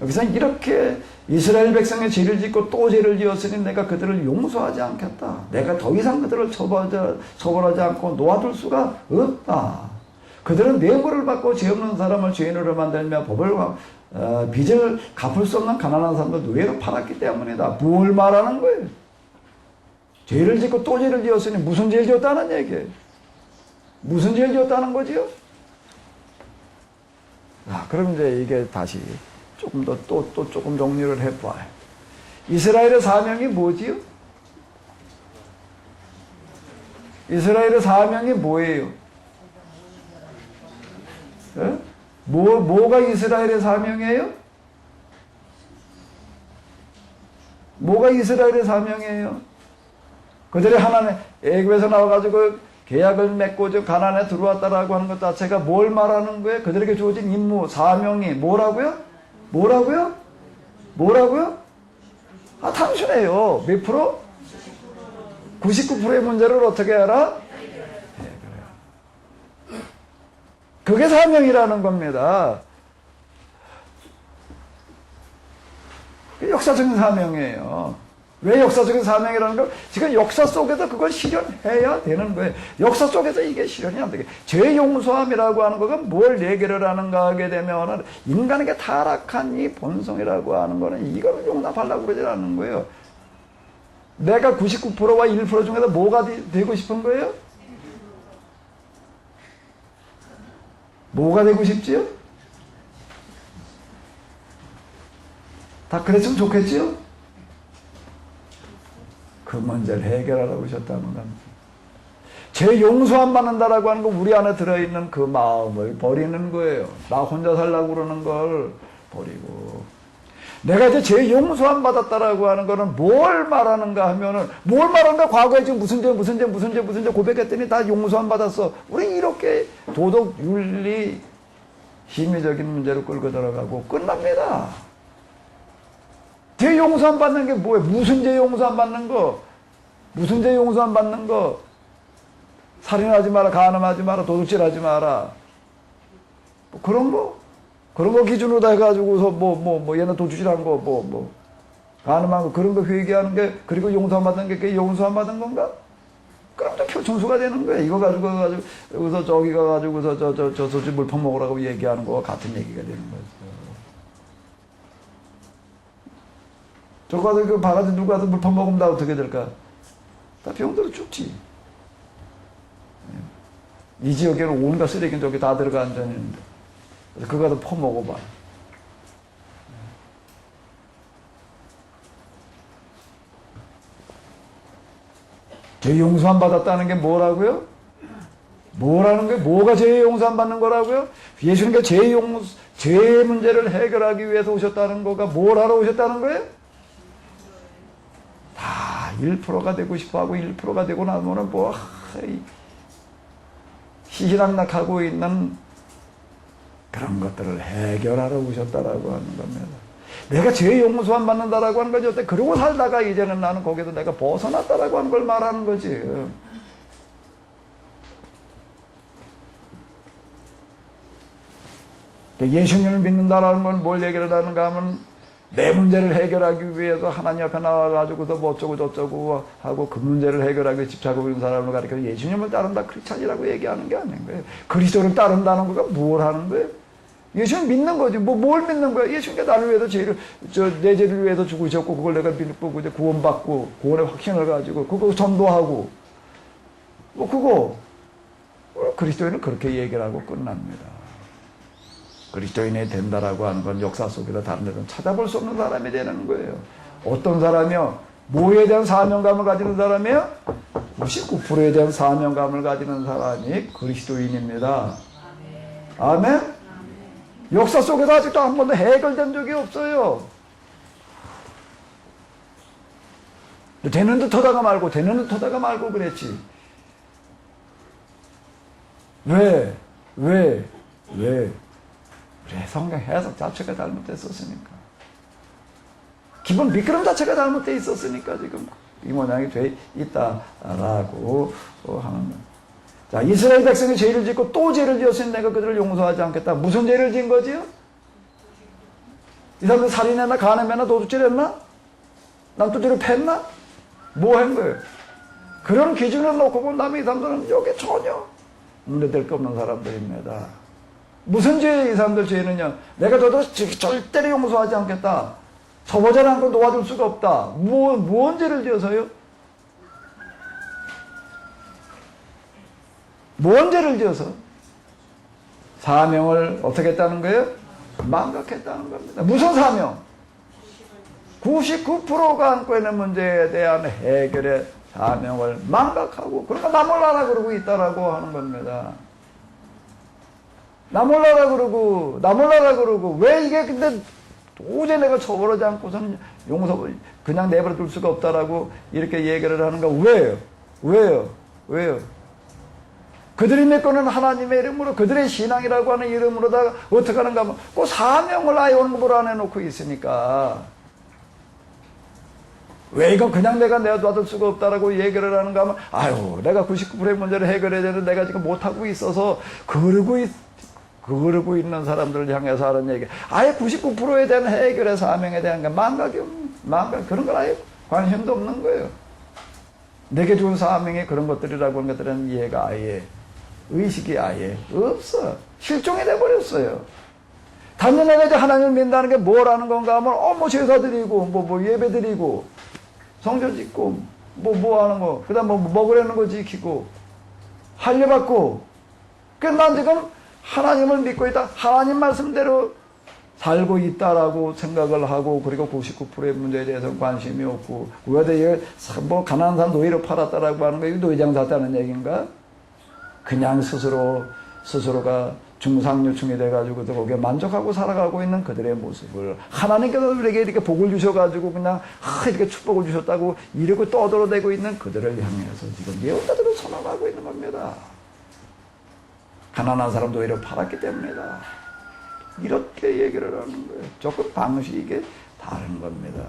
여기서 이렇게 이스라엘 백성의 죄를 짓고 또 죄를 지었으니 내가 그들을 용서하지 않겠다. 내가 더 이상 그들을 처벌하지 않고 놓아둘 수가 없다. 그들은 뇌물을 받고 죄 없는 사람을 죄인으로 만들며 빚을 갚을 수 없는 가난한 사람을 노예로 팔았기 때문이다. 뭘 말하는 거예요? 죄를 짓고 또 죄를 지었으니 무슨 죄를 지었다는 얘기예요? 무슨 죄를 지었다는 거지요? 자, 그럼 이제 이게 다시 조금 더 또 조금 정리를 해봐요. 이스라엘의 사명이 뭐지요? 이스라엘의 사명이 뭐예요? 예? 뭐가 이스라엘의 사명이에요? 뭐가 이스라엘의 사명이에요? 그들이 하나님 애굽에서 나와가지고 계약을 맺고 저 가나안에 들어왔다라고 하는 것 자체가 뭘 말하는 거예요? 그들에게 주어진 임무, 사명이 뭐라고요? 뭐라고요? 아, 단순해요. 몇 프로? 99%의 문제를 어떻게 알아? 네, 그래요. 그게 사명이라는 겁니다. 역사적인 사명이에요. 왜 역사적인 사명이라는 걸? 지금 역사 속에서 그걸 실현해야 되는 거예요. 역사 속에서 이게 실현이 안 되게. 죄 용서함이라고 하는 거가 뭘 얘기를 하는가 하게 되면 인간에게 타락한 이 본성이라고 하는 거는 이걸 용납하려고 그러지 않는 거예요. 내가 99%와 1% 중에서 뭐가 되고 싶은 거예요? 뭐가 되고 싶지요? 다 그랬으면 좋겠지요? 그 문제를 해결하라고 하셨다는 겁니다. 죄 용서함 받는다라고 하는 건 우리 안에 들어있는 그 마음을 버리는 거예요. 나 혼자 살라고 그러는 걸 버리고. 내가 이제 죄 용서함 받았다라고 하는 거는 뭘 말하는가 하면은, 뭘 말하는가? 과거에 지금 무슨 죄 고백했더니 다 용서함 받았어. 우리 이렇게 도덕, 윤리, 심리적인 문제로 끌고 들어가고 끝납니다. 죄 용서 안 받는 게 뭐예요? 무슨 죄 용서 안 받는 거? 무슨 죄 용서 안 받는 거? 살인하지 마라, 간음하지 마라, 도둑질하지 마라. 뭐 그런 거 기준으로 다 해가지고서 얘는 도둑질한 거, 간음한 거, 그런 거 회개하는 게, 그리고 용서 안 받는 게 그게 용서 안 받은 건가? 그럼 또 표준수가 되는 거야. 이거 가지고, 여기서 저기 가가지고서 저 소주 물 퍼먹으라고 얘기하는 거와 같은 얘기가 되는 거죠. 저거 가서 그 바가지 누구 가서 물 퍼먹으면 다 어떻게 될까? 다 병들어 죽지. 이 지역에는 온갖 쓰레기는 저기 다 들어가 앉아있는데. 그래서 그거 가서 퍼먹어봐. 죄 용서 안 받았다는 게 뭐라고요? 뭐라는 거예요? 뭐가 죄의 용서 안 받는 거라고요? 예수님께 죄의 문제를 해결하기 위해서 오셨다는 거가 뭘 하러 오셨다는 거예요? 다 1%가 되고 싶어하고 1%가 되고 나면은 뭐 희희낙낙하고 있는 그런 것들을 해결하러 오셨다라고 하는 겁니다. 내가 죄의 용서 안 받는다라고 하는 거지. 그러고 살다가 이제는 나는 거기서 내가 벗어났다라고 하는 걸 말하는 거지. 예수님을 믿는다라는 건 뭘 얘기를 하는가 하면 내 문제를 해결하기 위해서 하나님 앞에 나와가지고서 뭐 어쩌고 저쩌고 하고 그 문제를 해결하기 위해 집착하고 있는 사람을 가리켜 예수님을 따른다 크리스찬이라고 얘기하는 게 아닌 거예요. 그리스도를 따른다는 거가 뭘 하는 거예요? 예수님 믿는 거지. 뭘 믿는 거야? 예수님께 나를 위해서 내 죄를 위해서 죽으셨고 그걸 내가 믿고 이제 구원받고 구원의 확신을 가지고 그거 전도하고 그거 그리스도인은 그렇게 얘기를 하고 끝납니다. 그리스도인이 된다라고 하는 건 역사 속에서 다른 데는 찾아볼 수 없는 사람이 되는 거예요. 어떤 사람이요? 뭐에 대한 사명감을 가지는 사람이요? 99%에 대한 사명감을 가지는 사람이 그리스도인입니다. 아멘? 역사 속에서 아직도 한 번도 해결된 적이 없어요. 되는 듯 하다가 말고 그랬지. 왜? 성경 해석 자체가 잘못됐었으니까. 기본 미끄럼 자체가 잘못되어 있었으니까 지금 이 모양이 돼 있다라고 하는 거예요. 자, 이스라엘 백성이 죄를 짓고 또 죄를 지었으니 내가 그들을 용서하지 않겠다. 무슨 죄를 지은 거지요? 이 사람들 살인했나? 간음했나? 도둑질했나? 남도둑을 팼나? 뭐 한 거예요? 그런 기준을 놓고 본다면 이 사람들은 여기 전혀 문제될 거 없는 사람들입니다. 무슨 죄에 이 사람들 죄는요? 내가 저도 절대로 용서하지 않겠다. 저보지 않고 놓아줄 수가 없다. 무슨 죄를 지어서요? 무슨 죄를 지어서? 사명을 어떻게 했다는 거예요? 망각했다는 겁니다. 무슨 사명? 99%가 안고 있는 문제에 대한 해결의 사명을 망각하고 그러니까 나 몰라라 그러고 있다라고 하는 겁니다. 나 몰라라 그러고 왜 이게 근데 도저히 내가 처벌하지 않고서는 용서 그냥 내버려 둘 수가 없다라고 이렇게 얘기를 하는가? 왜요? 그들이 메꾸는 하나님의 이름으로 그들의 신앙이라고 하는 이름으로다가 어떻게 하는가 하면 그 사명을 아예 원고를 안 해놓고 있으니까 왜 이건 그냥 내가 놔둘 수가 없다라고 얘기를 하는가 하면 아유 내가 99%의 문제를 해결해야 되는데 내가 지금 못하고 있어서 그러고 있는 사람들을 향해서 하는 얘기. 아예 99%에 대한 해결의 사명에 대한 망각 그런 건 아예 관심도 없는 거예요. 내게 준 사명이 그런 것들이라고 하는 것들은 이해가 아예 의식이 아예 없어. 실종이 돼버렸어요. 단지 내가 이제 하나님을 믿는다는 게 뭐라는 건가 하면 뭐 제사 드리고 뭐 예배 드리고 성전 짓고 뭐 하는 거 그다음 뭐 먹으려는 거 지키고 할례받고 그러니까 난 지금 하나님을 믿고 있다. 하나님 말씀대로 살고 있다라고 생각을 하고 그리고 99%의 문제에 대해서 관심이 없고 왜 뭐 가난한 사람 노예로 팔았다라고 하는 거 이거 노예장 샀다는 얘기인가? 그냥 스스로가 중상류층이 돼가지고 거기에 만족하고 살아가고 있는 그들의 모습을 하나님께서 우리에게 이렇게 복을 주셔가지고 그냥 이렇게 축복을 주셨다고 이러고 떠들어대고 있는 그들을 향해서 지금 예언자들을 선언하고 있는 겁니다. 가난한 사람 노예로 팔았기 때문이다. 이렇게 얘기를 하는 거예요. 조금 방식이 다른 겁니다.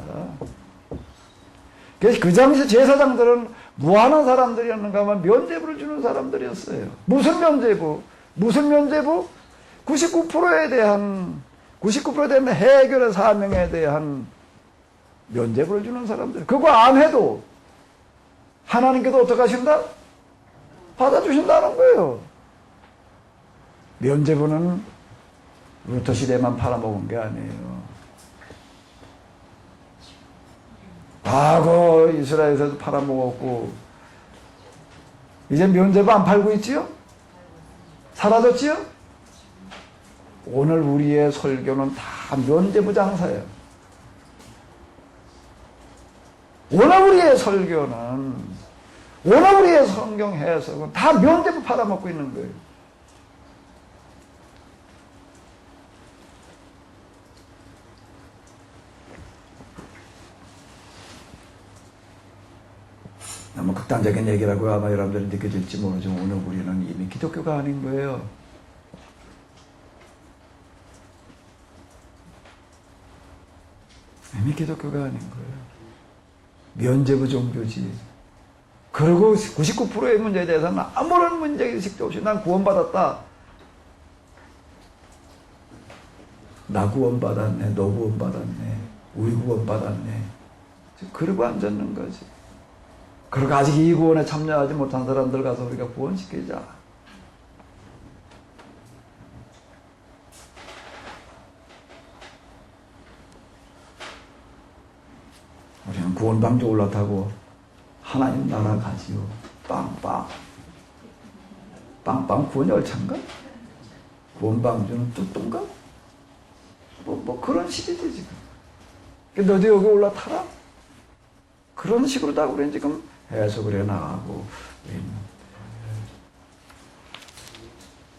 그래서 그 당시 제사장들은 뭐하는 사람들이었는가 하면 면죄부를 주는 사람들이었어요. 무슨 면죄부? 99%에 대한 해결의 사명에 대한 면죄부를 주는 사람들. 그거 안 해도 하나님께서 어떻게 하신다? 받아주신다는 거예요. 면죄부는 루터 시대만 팔아먹은 게 아니에요. 과거 이스라엘에서도 팔아먹었고 이제 면죄부 안 팔고 있지요? 사라졌지요? 오늘 우리의 설교는 다 면죄부 장사예요. 오늘 우리의 설교는 오늘 우리의 성경 해석은 다 면제부 팔아먹고 있는 거예요. 너무 극단적인 얘기라고 아마 여러분들이 느껴질지 모르지만 오늘 우리는 이미 기독교가 아닌 거예요. 이미 기독교가 아닌 거예요. 면제부 종교지. 그리고 99%의 문제에 대해서는 아무런 문제의식도 없이 난 구원받았다. 나 구원받았네, 너 구원받았네, 우리 구원받았네. 그러고 앉았는 거지. 그리고 아직 이 구원에 참여하지 못한 사람들 가서 우리가 구원시키자. 우리는 구원방주 올라타고 하나님 나라 가지요. 빵빵. 빵빵 구원 열차인가? 구원방주는 뚜뚱가? 뭐 그런 식이지 지금. 너도 여기 올라타라? 그런 식으로 다 우리는 지금 해석을 해나가고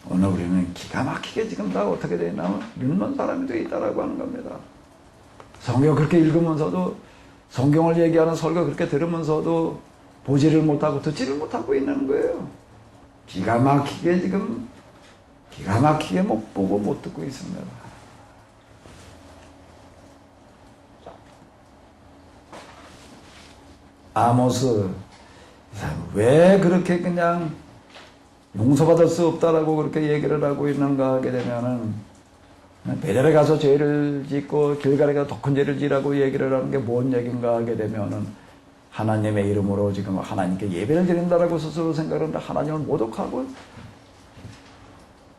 오늘 우리는 기가 막히게 지금 다 어떻게 되냐면 믿는 사람이 되어 있다라고 하는 겁니다. 성경 그렇게 읽으면서도 성경을 얘기하는 설교 그렇게 들으면서도 보지를 못하고 듣지를 못하고 있는 거예요. 기가 막히게 지금 기가 막히게 못 보고 못 듣고 있습니다. 아모스 왜 그렇게 그냥 용서받을 수 없다라고 그렇게 얘기를 하고 있는가 하게 되면은 베델에 가서 죄를 짓고 길갈에 가서 더 큰 죄를 지라고 얘기를 하는 게 뭔 얘기인가 하게 되면은 하나님의 이름으로 지금 하나님께 예배를 드린다라고 스스로 생각하는데 하나님을 모독하고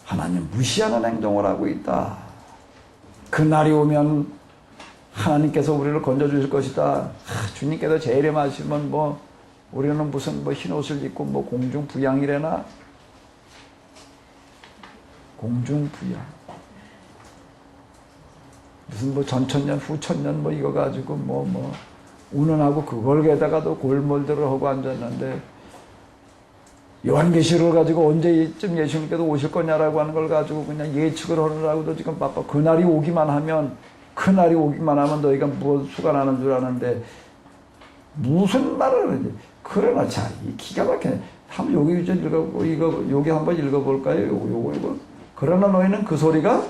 하나님 무시하는 행동을 하고 있다. 그날이 오면 하나님께서 우리를 건져주실 것이다. 주님께서 재림하시면 뭐 우리는 무슨 뭐 흰옷을 입고 뭐 공중부양이래나 공중부양 무슨 뭐 전천년 후천년 뭐 이거 가지고 뭐 운운하고 그걸 게다가도 골몰들을 하고 앉았는데 요한계시록을 가지고 언제쯤 예수님께서 오실 거냐라고 하는 걸 가지고 그냥 예측을 하느라고도 지금 바빠. 그날이 오기만 하면 너희가 뭐 수가 나는 줄 아는데 무슨 말을 하는지. 그러나 자, 이 기가 막히네. 한번 여기 좀 읽어보고 여기 한번 읽어볼까요? 요거. 그러나 너희는 그 소리가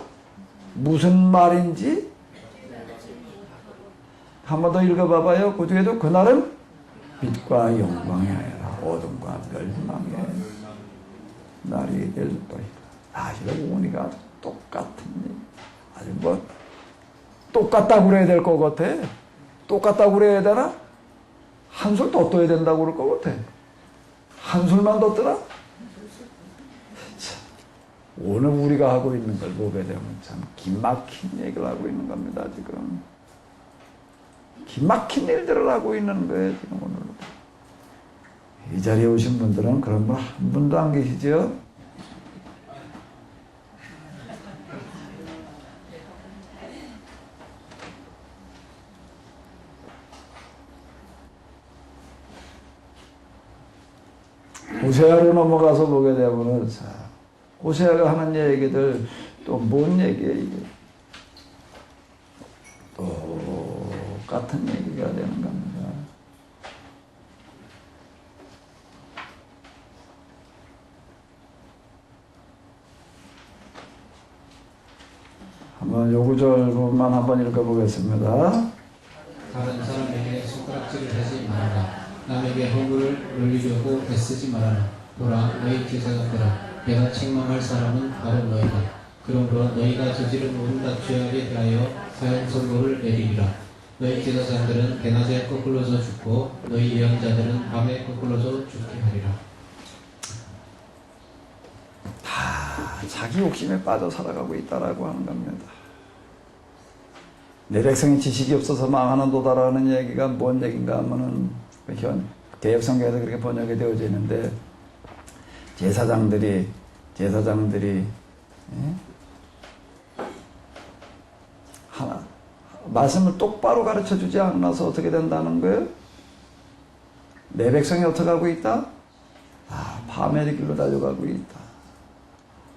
무슨 말인지 한번 더 읽어봐봐요. 그 뒤에도 그날은 빛과 영광이 아니라 어둠과 멸망의 날이 될 것이다. 사실은 오니가 똑같은 얘기. 아주 뭐 똑같다고 그래야 될 것 같아. 똑같다고 그래야 되나? 한술 더 떠야 된다고 그럴 것 같아. 한술만 더 뜨라? 오늘 우리가 하고 있는 걸 보게 되면 참 기막힌 얘기를 하고 있는 겁니다. 지금 기막힌 일들을 하고 있는 거예요. 지금 오늘 이 자리에 오신 분들은 그런 분 한 분도 안 계시죠? 호세아로 넘어가서 보게 되면은 자, 호세아가 하는 얘기들 또 뭔 얘기예요 이게? 똑같은 얘기가 되는 겁니다. 한번 요 구절만 한번 읽어보겠습니다.
다른 사람에게 손가락질을 하지 말아라. 남에게 허물을 놀리려고 애쓰지 말아라. 보라, 너희 제사장들아, 내가 책망할 사람은 바로 너희다. 그러므로 너희가 저지른 온갖 죄악에 대하여 사형 선고를 내리리라. 너희 제사장들은 대낮에 거꾸러져 죽고 너희 예언자들은 밤에 거꾸러져 죽게 하리라.
다 자기 욕심에 빠져 살아가고 있다라고 하는 겁니다. 내 백성이 지식이 없어서 망하는 도다라는 얘기가 뭔 얘기인가 하면은 현 개혁성경에서 그렇게 번역이 되어져 있는데 제사장들이 하나 말씀을 똑바로 가르쳐 주지 않아서 어떻게 된다는 거예요? 내 백성이 어떻게 하고 있다? 파멸의 길로 달려가고 있다.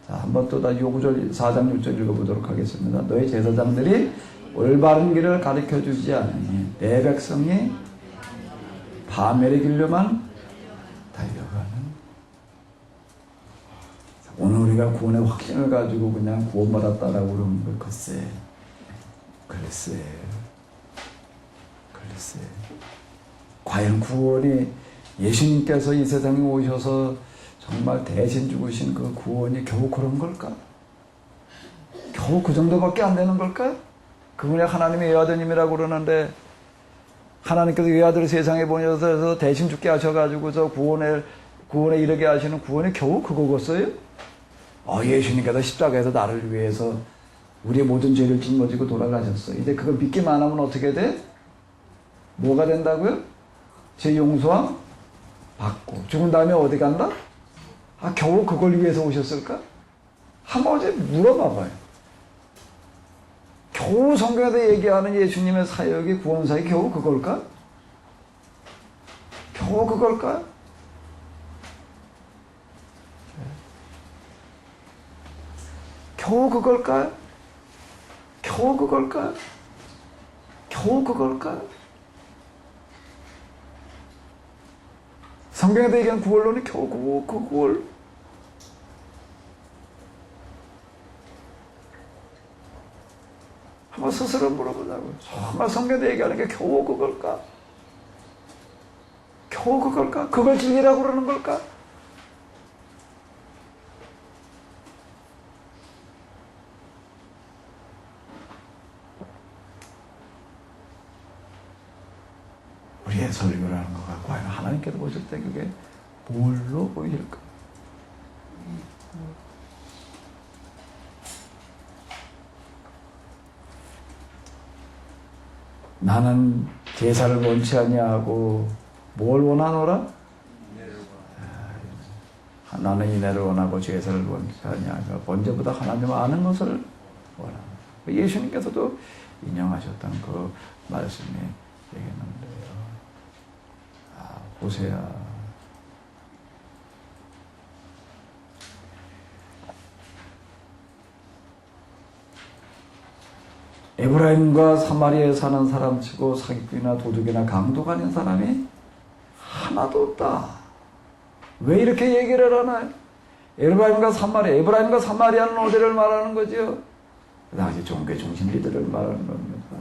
자, 한번 또 다시 요구절 4장 6절 읽어보도록 하겠습니다. 너희 제사장들이 올바른 길을 가르쳐주지 않으니 내 백성이 파멸의 길로만 달려가는. 오늘 우리가 구원의 확신을 가지고 그냥 구원받았다라고 그러는 걸 글쎄. 과연 구원이 예수님께서 이 세상에 오셔서 정말 대신 죽으신 그 구원이 겨우 그런 걸까? 겨우 그 정도밖에 안 되는 걸까? 그분이 하나님의 외아드님이라고 그러는데 하나님께서 외아들을 세상에 보내셔서 대신 죽게 하셔가지고서 구원에 이르게 하시는 구원이 겨우 그거겠어요? 예수님께서 십자가에서 나를 위해서 우리의 모든 죄를 짊어지고 돌아가셨어. 이제 그걸 믿기만 하면 어떻게 돼? 뭐가 된다고요? 제 용서함 받고 죽은 다음에 어디 간다? 겨우 그걸 위해서 오셨을까? 한번 어제 물어봐봐요. 겨우 성경에서 얘기하는 예수님의 사역이 구원사역이 겨우 그걸까? 겨우 그걸까? 겨우 그걸까? 겨우 그걸까? 겨우 그걸까? 성경에서 얘기한 구원론이 겨우 그 구원. 한번 스스로 물어보자고요. 정말 성경에서 얘기하는 게 겨우 그걸까? 겨우 그걸까? 그걸 진리라고 그러는 걸까? 우리의 설교라는 거가 과연 하나님께서 보실 때 그게 뭘로 보일까? 나는 제사를 원치 아니하고 뭘 원하노라? 나는 인애를 원하고 제사를 원치 아니하고 언제보다 하나님을 아는 것을 원하노라. 예수님께서도 인용하셨던 그 말씀이 되겠는데요. 호세아. 에브라임과 사마리아에 사는 사람치고 사기꾼이나 도둑이나 강도가 아닌 사람이 하나도 없다. 왜 이렇게 얘기를 하나요? 에브라임과 사마리아는 어디를 말하는 거죠? 그 당시 종교 중심지들을 말하는 겁니다.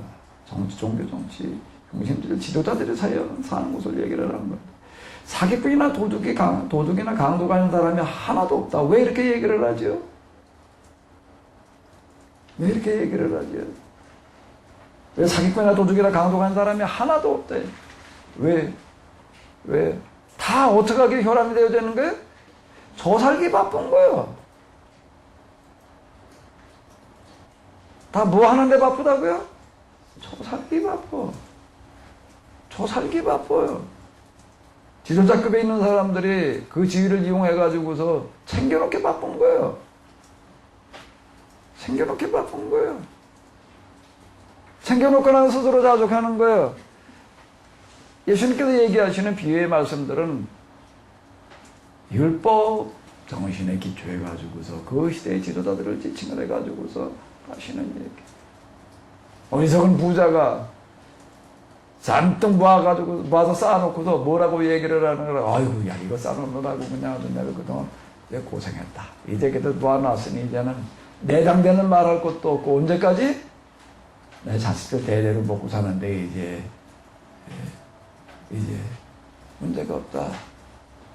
종교 정치 중심지들 지도자들이 사는 곳을 얘기를 하는 겁니다. 사기꾼이나 도둑이나 강도가 아닌 사람이 하나도 없다. 왜 이렇게 얘기를 하죠? 왜 이렇게 얘기를 하죠? 왜 사기꾼이나 도둑이나 강도가 아닌 사람이 하나도 없대? 왜? 다 어떻게 하기에 혈안이 되어야 되는 거예요? 저 살기 바쁜 거예요. 다 뭐 하는데 바쁘다고요? 저 살기 바빠요. 지도자급에 있는 사람들이 그 지위를 이용해가지고서 챙겨놓기 바쁜 거예요. 챙겨놓고 나서 스스로 자족하는 거예요. 예수님께서 얘기하시는 비유의 말씀들은 율법 정신에 기초해가지고서 그 시대의 지도자들을 지칭을 해가지고서 하시는 얘기. 어리석은 부자가 잔뜩 모아서 쌓아놓고서 뭐라고 얘기를 하는 거야. 아이고, 야, 이거 쌓아놓느라고 그냥 내가 그동안 내가 고생했다. 이제 그래도 모아놨으니 이제는 내장되는 말할 것도 없고, 언제까지? 내 자식들 대대로 먹고 사는데 이제 문제가 없다.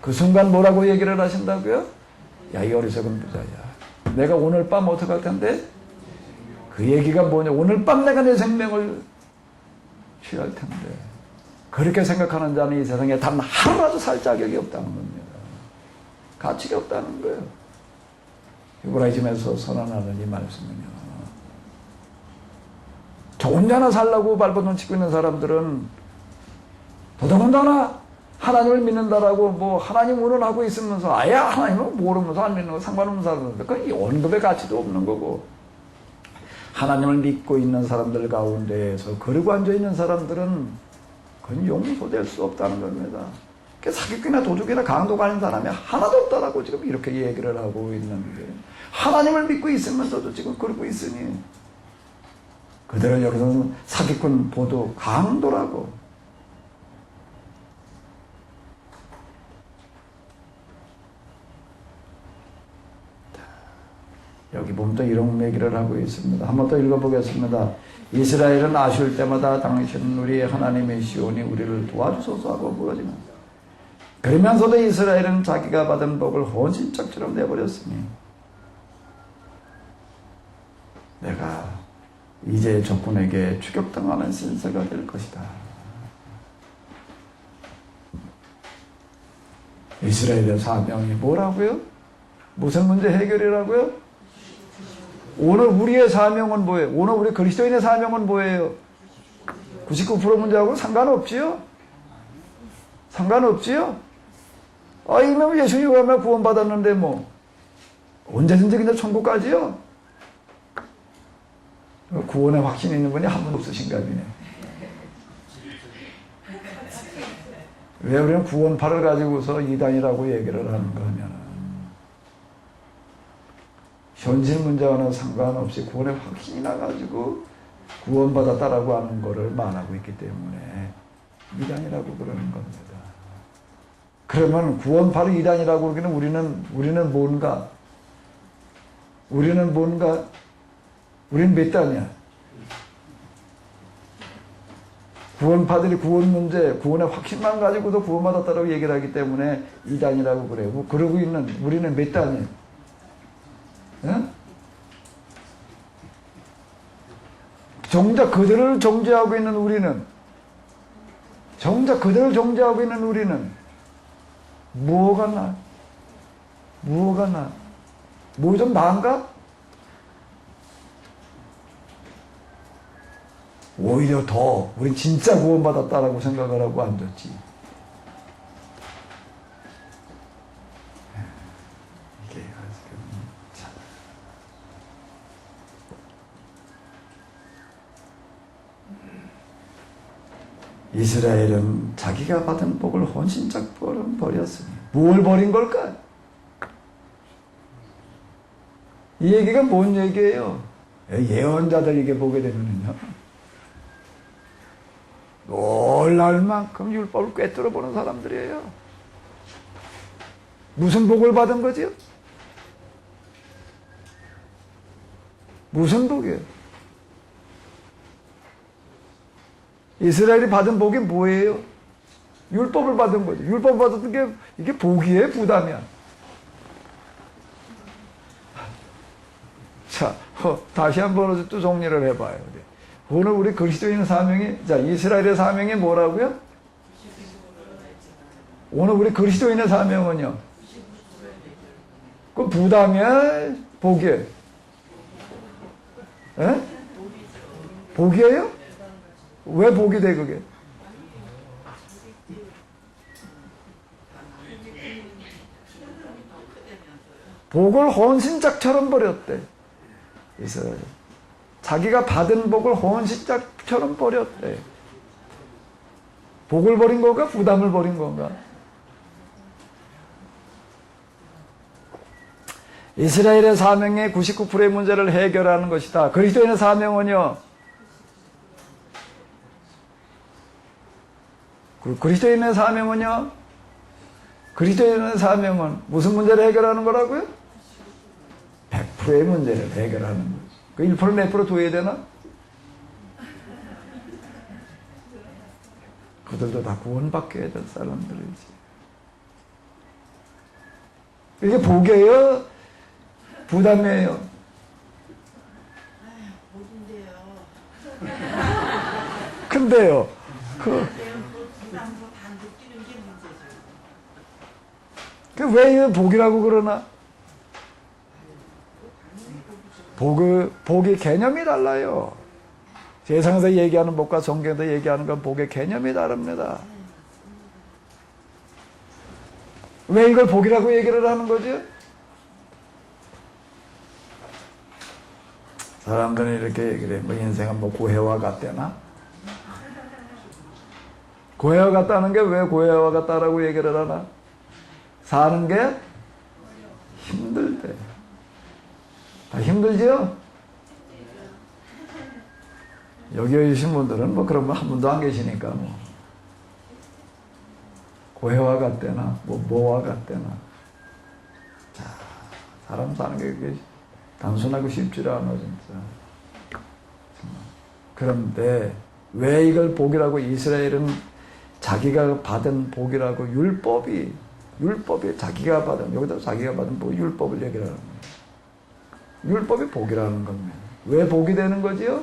그 순간 뭐라고 얘기를 하신다고요? 야, 이 어리석은 부자야. 내가 오늘 밤 어떡할 텐데? 그 얘기가 뭐냐? 오늘 밤 내가 내 생명을 취할 텐데. 그렇게 생각하는 자는 이 세상에 단 하루라도 살 자격이 없다는 겁니다. 가치가 없다는 거예요. 히브라이즘에서 선언하는 이 말씀은요. 저 혼자나 살라고 발버둥 치고 있는 사람들은 더더군다나 하나님을 믿는다라고 뭐 하나님 운운하고 있으면서 아예 하나님을 모르면서 안 믿는 거 상관없는 사람들, 그건 언급의 가치도 없는 거고, 하나님을 믿고 있는 사람들 가운데에서 그러고 앉아있는 사람들은 그건 용서될 수 없다는 겁니다. 사기꾼이나 도둑이나 강도 아닌 사람이 하나도 없다라고 지금 이렇게 얘기를 하고 있는데, 하나님을 믿고 있으면서도 지금 그러고 있으니 그들은 여기서는 사기꾼, 도둑, 강도라고. 여기 보면 또 이런 얘기를 하고 있습니다. 한번 더 읽어보겠습니다. 이스라엘은 아쉬울 때마다 당신은 우리의 하나님이시오니 우리를 도와주소서 하고 부르지만, 그러면서도 이스라엘은 자기가 받은 복을 혼신짝처럼 내버렸으니 내가 이제 적군에게 추격당하는 신세가 될 것이다. 이스라엘의 사명이 뭐라고요? 무슨 문제 해결이라고요? 오늘 우리의 사명은 뭐예요? 오늘 우리 그리스도인의 사명은 뭐예요? 99% 문제하고 상관없지요? 상관없지요? 이놈 예수님 오면 구원받았는데 뭐 언제든지 그냥 천국 가지요? 구원에 확신이 있는 분이 한 분 없으신가 보네. 왜 우리는 구원파를 가지고서 이단이라고 얘기를 하는가 하면, 현실 문제와는 상관없이 구원의 확신이 나가지고 구원받았다라고 하는 것을 말하고 있기 때문에 이단이라고 그러는 겁니다. 그러면 구원파를 이단이라고 그러기는 우리는 뭔가? 우리는 몇 단이야? 구원파들이 구원 문제, 구원의 확신만 가지고도 구원받았다라고 얘기를 하기 때문에 이단이라고 그래요. 그러고 있는 우리는 몇 단이에요? 응? 정작 그들을 정죄하고 있는 우리는, 뭐가 나? 뭐 좀 나은가? 오히려 더 우린 진짜 구원받았다라고 생각을 하고 앉았지. 이게 참. 이스라엘은 자기가 받은 복을 혼신짝처럼 버렸으니 뭘 버린 걸까? 이 얘기가 뭔 얘기예요? 예언자들 이게 보게 되면요, 놀랄 만큼 율법을 꿰뚫어 보는 사람들이에요. 무슨 복을 받은 거지요? 무슨 복이에요? 이스라엘이 받은 복이 뭐예요? 율법을 받은 거죠. 율법을 받았던 게 이게 복이에요? 부담이야? 자, 다시 한번 또 정리를 해봐요. 오늘 우리 그리스도인 사명이, 자, 이스라엘의 사명이 뭐라고요? 오늘 우리 그리스도인의 사명은요? 그 부담이야? 복이에요? 에? 복이에요? 왜 복이 돼, 그게? 복을 혼신짝처럼 버렸대. 이스라엘. 자기가 받은 복을 혼신짝처럼 버렸대. 복을 버린 건가? 부담을 버린 건가? 이스라엘의 사명의 99%의 문제를 해결하는 것이다. 그리스도인의 사명은요, 그리스도인의 사명은 무슨 문제를 해결하는 거라고요? 100%의 문제를 해결하는 거죠. 그 1% 몇 프로 둬야 되나? 그들도 다 구원받게 될 사람들이지. 이게 복이에요? 부담이에요? 근데요, 왜 이거 복이라고 그러나? 복의 개념이 달라요. 세상에서 얘기하는 복과 성경에서 얘기하는 건 복의 개념이 다릅니다. 왜 이걸 복이라고 얘기를 하는 거지? 사람들은 이렇게 얘기를 해. 뭐 인생은 뭐 고해와 같대나? 고해와 같다는 게 왜 고해와 같다라고 얘기를 하나? 사는 게 힘들대. 다 힘들지요? 여기 계신 분들은 뭐 그런 분 한 분도 안 계시니까 뭐 고해와 같대나 뭐와 같대나. 자, 사람 사는 게 그게 단순하고 쉽지 않아 진짜. 그런데 왜 이걸 복이라고 이스라엘은 자기가 받은 복이라고 율법이 자기가 받은 여기다 자기가 받은 복 율법을 얘기를 하는 거예요. 율법이 복이라는 겁니다. 왜 복이 되는 거지요?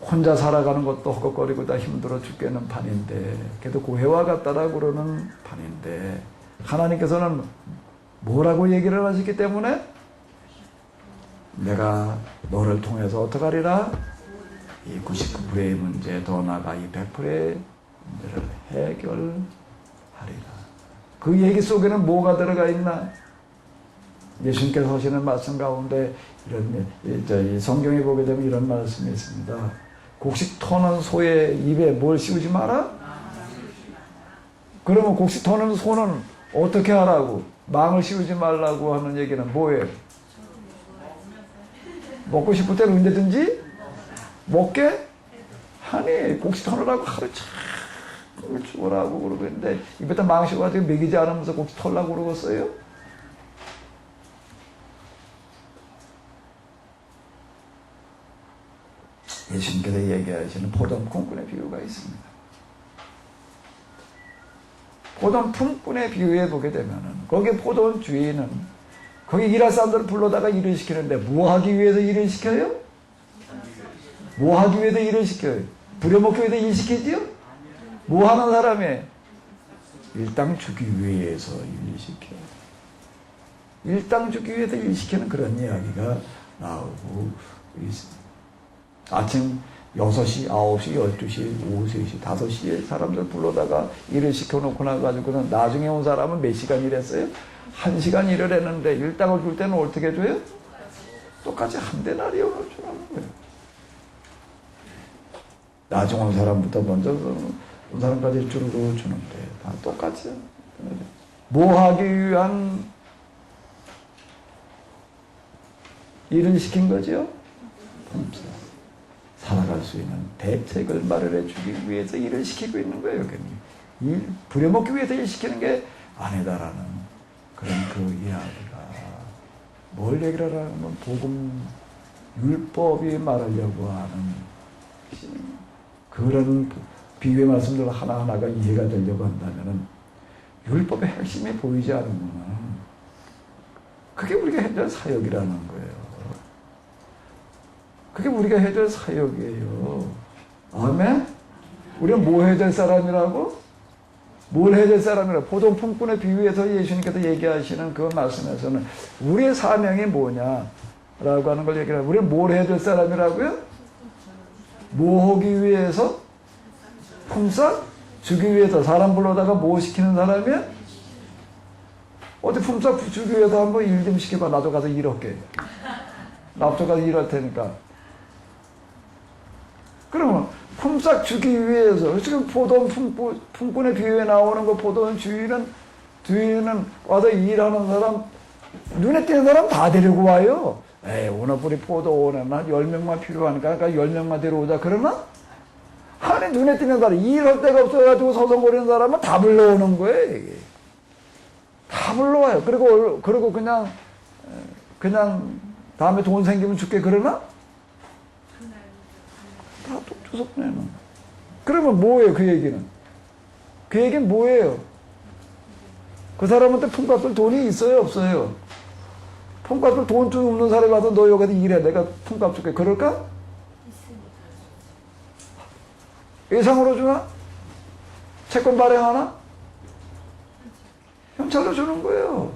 혼자 살아가는 것도 허걱거리고 다 힘들어 죽겠는 판인데 그래도 고해와 같다라고 그러는 판인데 하나님께서는 뭐라고 얘기를 하셨기 때문에 내가 너를 통해서 어떡하리라? 이 99%의 문제 더 나아가 이 100%의 문제를 해결하리라. 그 얘기 속에는 뭐가 들어가 있나? 예수님께서 하시는 말씀 가운데 이 성경에 보게 되면 이런 말씀이 있습니다. 곡식 터는 소의 입에 뭘 씌우지 마라? 그러면 곡식 터는 소는 어떻게 하라고? 망을 씌우지 말라고 하는 얘기는 뭐예요? 먹고 싶을 때는 언제든지 먹게 하니 곡식 터느라고 하루 종일 죽으라고 그러고 있는데 입에다 망 씌워가지고 먹이지 않으면서 곡식 털라고 그러겠어요? 예수님께서 얘기하시는 포도원 품꾼의 비유가 있습니다. 포도원 품꾼의 비유에 보게 되면은 거기 포도원 주인은 거기 일할 사람들을 불러다가 일을 시키는데 뭐 하기 위해서 일을 시켜요? 뭐 하기 위해서 일을 시켜요? 부려먹기 위해서 일 시키지요? 뭐 하는 사람이? 일당 주기 위해서 일 시켜요. 일당 주기 위해서 일 시키는 그런 이야기가 나오고 있습니다. 아침 6시, 9시, 12시, 오후 3시, 5시에 사람들 불러다가 일을 시켜놓고 나가지고는 나중에 온 사람은 몇 시간 일했어요? 1시간 일을 했는데 일당을 줄 때는 어떻게 줘요? 똑같이 한 데나리온을 주라는 거예요. 나중에 온 사람부터 먼저 온 사람까지 주로 주는데 다 똑같이 뭐 하기 위한 일을 시킨 거죠? 살아갈 수 있는 대책을 마련해 주기 위해서 일을 시키고 있는 거예요. 일 부려먹기 위해서 일 시키는 게 아니다라는 그런 그 이야기가 뭘 얘기를 하냐면 복음 율법이 말하려고 하는 그런 비유의 말씀들 하나하나가 이해가 되려고 한다면은 율법의 핵심이 보이지 않으면 그게 우리가 해야 될 사역이라는 거예요. 그게 우리가 해야 될 사역이에요. 아멘? 우리는 뭐 해야 될 사람이라고? 뭘 해야 될 사람이라고? 포도원 품꾼의 비유에서 예수님께서 얘기하시는 그 말씀에서는 우리의 사명이 뭐냐라고 하는 걸 얘기해요. 우리는 뭘 해야 될 사람이라고요? 뭐 하기 위해서? 품삯? 주기 위해서 사람 불러다가 뭐 시키는 사람이야? 어디 품삯 주기 위해서 한번 일 좀 시켜봐. 나도 가서 일할게. 나도 가서 일할 테니까. 그러면 품삯 주기 위해서 지금 포도원 품꾼의 비유에 나오는 거 포도원 주인은 와서 일하는 사람 눈에 띄는 사람 다 데리고 와요. 에이 오늘 우리 포도원에 한 10명만 필요하니까 10명만 데려오자 그러나? 아니 눈에 띄는 사람 일할 데가 없어가지고 서성거리는 사람은 다 불러오는 거예요. 이게. 다 불러와요. 그리고 그냥 다음에 돈 생기면 줄게 그러나? 다 줘서 보내는. 그러면 뭐예요 그 얘기는? 그 얘기는 뭐예요? 그 사람한테 품값을 돈이 있어요 없어요? 품값을 돈 좀 없는 사람이 와서 너 여기서 일해 내가 품값 줄게 그럴까? 예상으로 주나? 채권 발행하나? 현찰로 주는 거예요.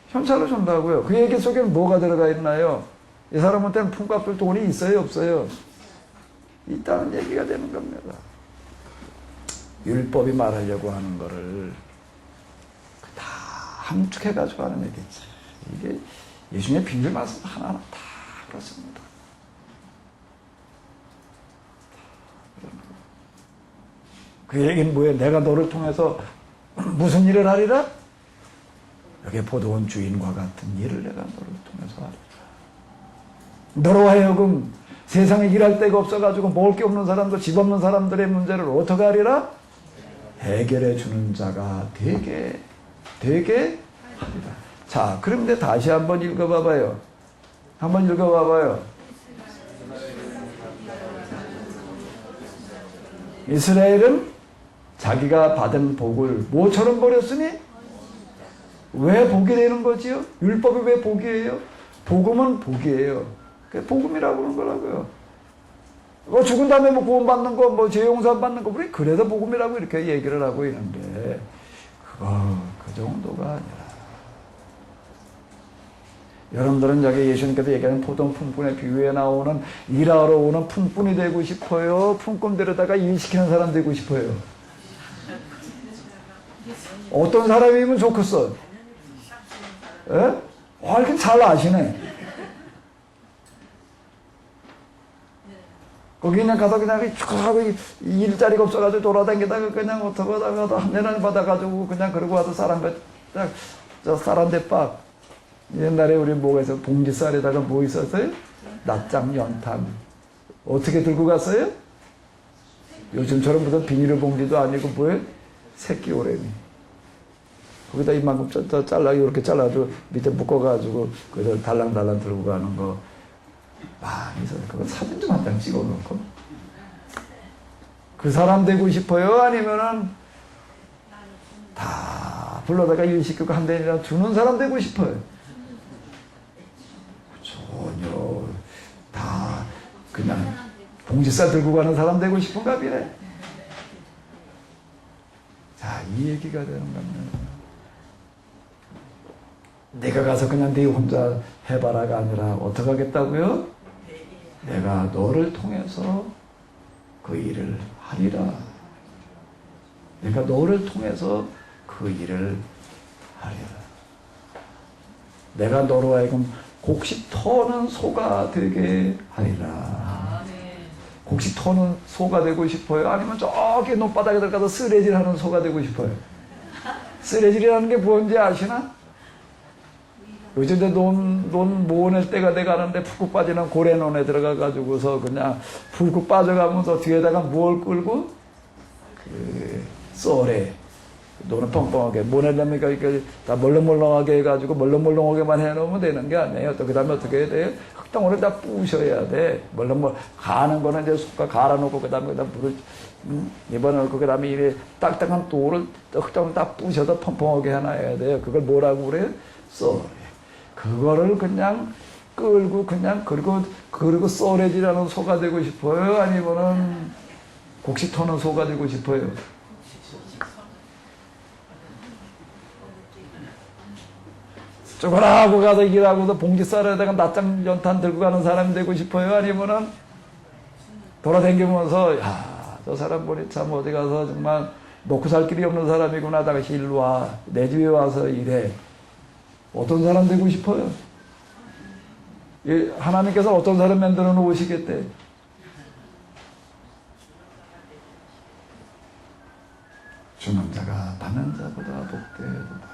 현찰로 준다고요. 그 얘기 속에는 뭐가 들어가 있나요? 이 사람한테는 품값을 돈이 있어요 없어요? 있다는 얘기가 되는 겁니다. 율법이 말하려고 하는 거를 다 함축해가지고 하는 얘기지. 이게 예수님의 비밀 말씀 하나하나 다 그렇습니다. 그 얘기는 뭐예요? 내가 너를 통해서 무슨 일을 하리라? 여기 포도원 주인과 같은 일을 내가 너를 통해서 하리라. 너로 하여금 세상에 일할 데가 없어가지고 먹을 게 없는 사람들, 집 없는 사람들의 문제를 어떻게 하리라? 해결해 주는 자가 되게 하리라. 자, 그런데 다시 한번 읽어봐봐요. 한번 읽어봐봐요. 이스라엘은 자기가 받은 복을 뭐처럼 버렸으니? 왜 복이 되는 거지요? 율법이 왜 복이에요? 복음은 복이에요. 그게 복음이라고 그러는 거라고요. 죽은 다음에 뭐 구원받는 거, 뭐 죄용서 받는 거, 우리 그래서 복음이라고 이렇게 얘기를 하고 있는데, 그 정도가 아니라. 여러분들은 여기 예수님께서 얘기하는 포도 품꾼의 비유에 나오는 일하러 오는 품꾼이 되고 싶어요? 품꾼 데려다가 일시키는 사람 되고 싶어요? 어떤 사람이면 좋겠어? 예? 이렇게 잘 아시네. 거기 그냥 가서 그냥 쭉 하고 일자리가 없어가지고 돌아다니다가 그냥 어떻게 하다가 한 년을 받아가지고 그냥 그러고 와서 쌀한대 빡. 옛날에 우리 뭐에서 봉지쌀에다가 뭐 있었어요? 낫장 연탄. 어떻게 들고 갔어요? 요즘처럼 무슨 비닐 봉지도 아니고 뭐예요? 새끼 오래미. 거기다 이만큼 이렇게 잘라도 밑에 묶어가지고 그걸 달랑달랑 들고 가는 거 많이 있어요. 그거 사진 좀 한 장 찍어 놓고. 그 사람 되고 싶어요? 아니면은 다 불러다가 일 시키고 한 대이나 주는 사람 되고 싶어요? 전혀 다 그냥 봉지쌀 들고 가는 사람 되고 싶은가 비래. 자, 이 얘기가 되는 겁니다. 내가 가서 그냥 네 혼자 해봐라가 아니라 어떻게 하겠다고요? 내가 너를 통해서 그 일을 하리라. 내가 너를 통해서 그 일을 하리라. 내가 너로 하여금 곡식 터는 소가 되게 하리라. 곡식 터는 소가 되고 싶어요? 아니면 저기 논바닥에 들어가서 쓰레질하는 소가 되고 싶어요? 쓰레질이라는 게 뭔지 아시나? 요즘에 논 모아낼 때가 돼가는데 푹푹 빠지는 고래논에 들어가가지고서 그냥 푹푹 빠져가면서 뒤에다가 뭘 끌고? 썰에. 논은 뻥뻥하게. 모내려면 다 멀렁멀렁하게 해가지고 멀렁멀렁하게만 해놓으면 되는 게 아니에요. 또 그 다음에 어떻게 해야 돼요? 흙덩어리를 다 부셔야 돼. 가는 거는 이제 숟가 갈아놓고 그 다음에 물을 입어넣고 그 다음에 이 딱딱한 돌을 흙덩어리를 다 부셔서 펑펑하게 해놔야 돼요. 그걸 뭐라고 그래요? 썰에. 그거를 그냥 끌고 그냥 그리고 썰해지라는 소가 되고 싶어요? 아니면은 곡식 터는 소가 되고 싶어요? 쪼그라고 가서 일하고서 봉지 쌀에다가 낫장 연탄 들고 가는 사람이 되고 싶어요? 아니면은 돌아다니면서 저 사람 보니 참 어디 가서 정말 먹고 살 길이 없는 사람이구나. 다시 일로 와. 내 집에 와서 일해. 어떤 사람 되고 싶어요? 하나님께서 어떤 사람 만들어 놓으시겠대? 주는 자가 받는 자보다 복되도다.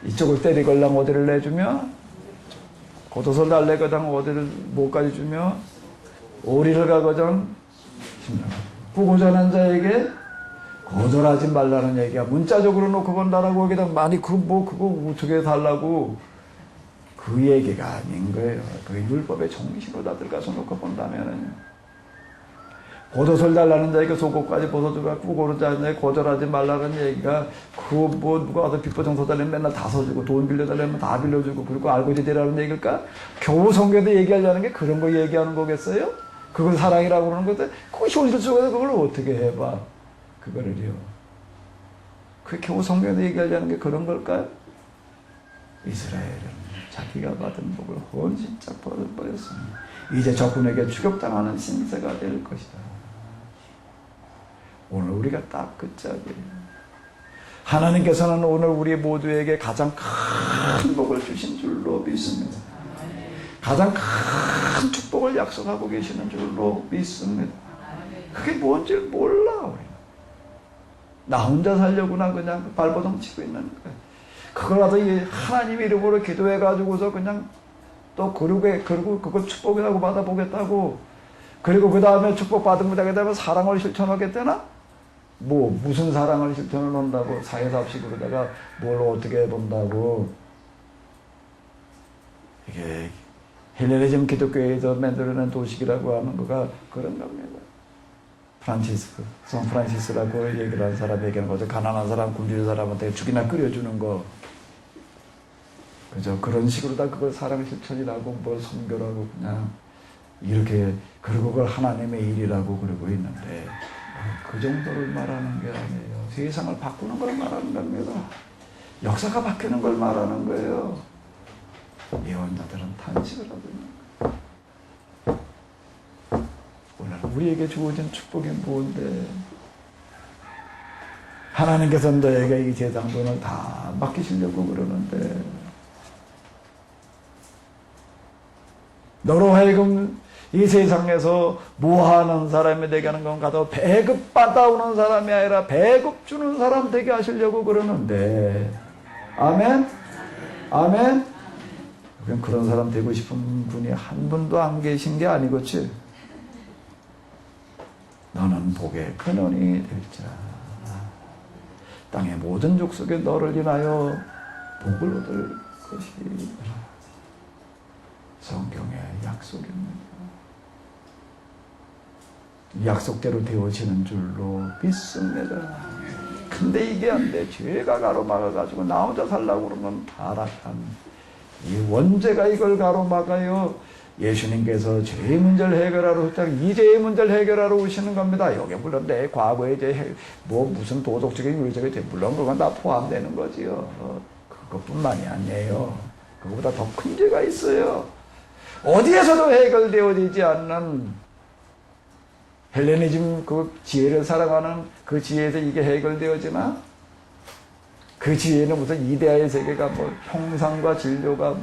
이쪽을 때리걸랑 어디를 내주며 겉옷을 달래거든 어디를 뭐까지 주며 오리를 가거든 꾸고자는 자에게 거절하지 말라는 얘기야. 문자적으로 놓고 본다라고 여기다 많이 그거 어떻게 달라고 그 얘기가 아닌 거예요. 그 율법의 정신으로 다 들어가서 놓고 본다면은 겉옷을 달라는 자에게 속옷까지 벗어주고 꾸고를 자는 자에게 거절하지 말라는 얘기가 그거 누가 와서 빚보증서 달래면 맨날 다 서주고 돈 빌려달라면 다 빌려주고 그리고 알고 지내라는 얘기일까? 겨우 성경에 얘기하려는 게 그런 거 얘기하는 거겠어요? 그걸 사랑이라고 그러는 건데 그것이 현실 속에서 그걸 어떻게 해봐? 그거를요. 그 겨우 성경에 얘기하려는 게 그런 걸까요? 이스라엘은 자기가 받은 복을 헌신짝 버렸습니다. 이제 적군에게 추격당하는 신세가 될 것이다. 오늘 우리가 딱 그 짝이에요. 하나님께서는 오늘 우리 모두에게 가장 큰 복을 주신 줄로 믿습니다. 가장 큰 축복을 약속하고 계시는 줄로 믿습니다. 그게 뭔지 몰라. 우리는. 나 혼자 살려구나 그냥 발버둥 치고 있는 거야. 그거라도 하나님 이름으로 기도해가지고서 그냥 또 그리고 그걸 축복이라고 받아보겠다고. 그리고 그 다음에 축복받은 거다게 되면 사랑을 실천하겠다나? 무슨 사랑을 실천을 한다고 사회삽식으로다가 뭘 어떻게 해본다고. 이게 헬레니즘 기독교에서 만들어낸 도식이라고 하는 거가 그런 겁니다. 성 프란시스라고 얘기를 하는 사람 얘기하는 거죠. 가난한 사람, 굶주린 사람한테 죽이나 끓여주는 거. 그죠? 그런 식으로 다 그걸 사랑 실천이라고 뭘 선교라고 그냥 이렇게 그리고 그걸 하나님의 일이라고 그러고 있는데 그 정도를 말하는 게 아니에요. 세상을 바꾸는 걸 말하는 겁니다. 역사가 바뀌는 걸 말하는 거예요. 예언자들은 탄식을 하고 있는 거예요. 오늘 우리에게 주어진 축복이 뭔데? 하나님께서 너에게 이 재상돈을 다 맡기시려고 그러는데 너로 하여금 이 세상에서 뭐하는 사람이 되게 하는 건가도 배급 받아오는 사람이 아니라 배급 주는 사람 되게 하시려고 그러는데 아멘? 아멘? 그럼 그런 사람 되고 싶은 분이 한 분도 안 계신 게 아니겠지? 너는 복의 근원이 될지라 땅의 모든 족속에 너를 인하여 복을 얻을 것이라. 성경의 약속입니다. 약속대로 되어지는 줄로 믿습니다. 근데 이게 안 돼. 죄가 가로막아가지고 나 혼자 살라고 그러면 타락한 이 원죄가 이걸 가로막아요. 예수님께서 죄의 문제를 해결하러 이 죄의 문제를 해결하러 오시는 겁니다. 여기 물론 내 과거에 이제 무슨 도덕적인 윤리적인 죄 물론 그건 다 포함되는 거지요. 그것뿐만이 아니에요. 그거보다 더 큰 죄가 있어요. 어디에서도 해결되어지지 않는 헬레니즘 그 지혜를 사랑하는 그 지혜에서 이게 해결되어지나? 그 지혜는 무슨 이데아의 세계가 형상과 진료가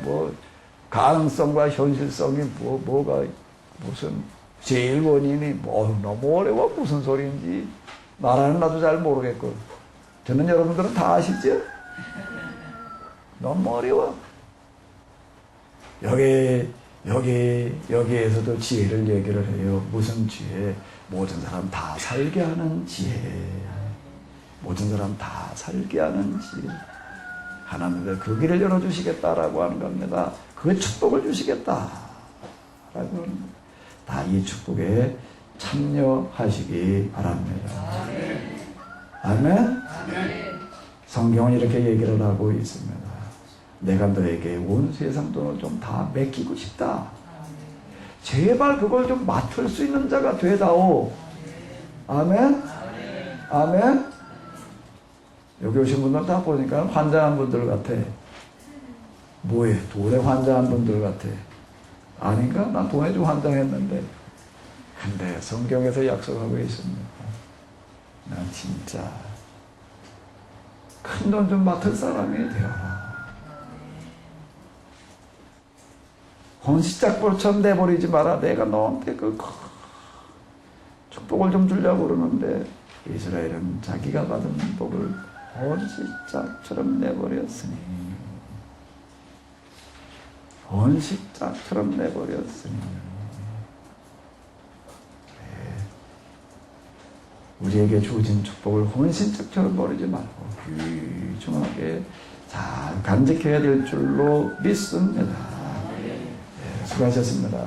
가능성과 현실성이 뭐가 무슨 제일 원인이 너무 어려워. 무슨 소리인지 말하는 나도 잘 모르겠고 듣는 여러분들은 다 아시죠? 너무 어려워. 여기에서도 지혜를 얘기를 해요. 무슨 지혜? 모든 사람 다 살게 하는 지혜. 모든 사람 다 살게 하는 지혜. 하나님은 그 길을 열어주시겠다라고 하는 겁니다. 그 축복을 주시겠다라고 하는 겁니다. 다 이 축복에 참여하시기 바랍니다. 아멘? 성경은 이렇게 얘기를 하고 있습니다. 내가 너에게 온 세상 돈을 좀 다 맡기고 싶다. 제발 그걸 좀 맡을 수 있는 자가 되다오. 아멘? 아멘? 여기 오신 분들 다 보니까 환장한 분들 같아. 뭐해? 돈에 환장한 분들 같아. 아닌가? 난 돈에 좀 환장했는데. 근데 성경에서 약속하고 있습니다. 난 진짜 큰 돈 좀 맡을 사람이 되어라. 혼시짝벌처럼 내버리지 마라. 내가 너한테 그 축복을 좀 주려고 그러는데 이스라엘은 자기가 받은 복을 혼시짝처럼 내버렸으니 혼시짝처럼 내버렸으니 우리에게 주어진 축복을 혼신짝처럼 버리지 말고 귀중하게 잘 간직해야 될 줄로 믿습니다. 수고하셨습니다.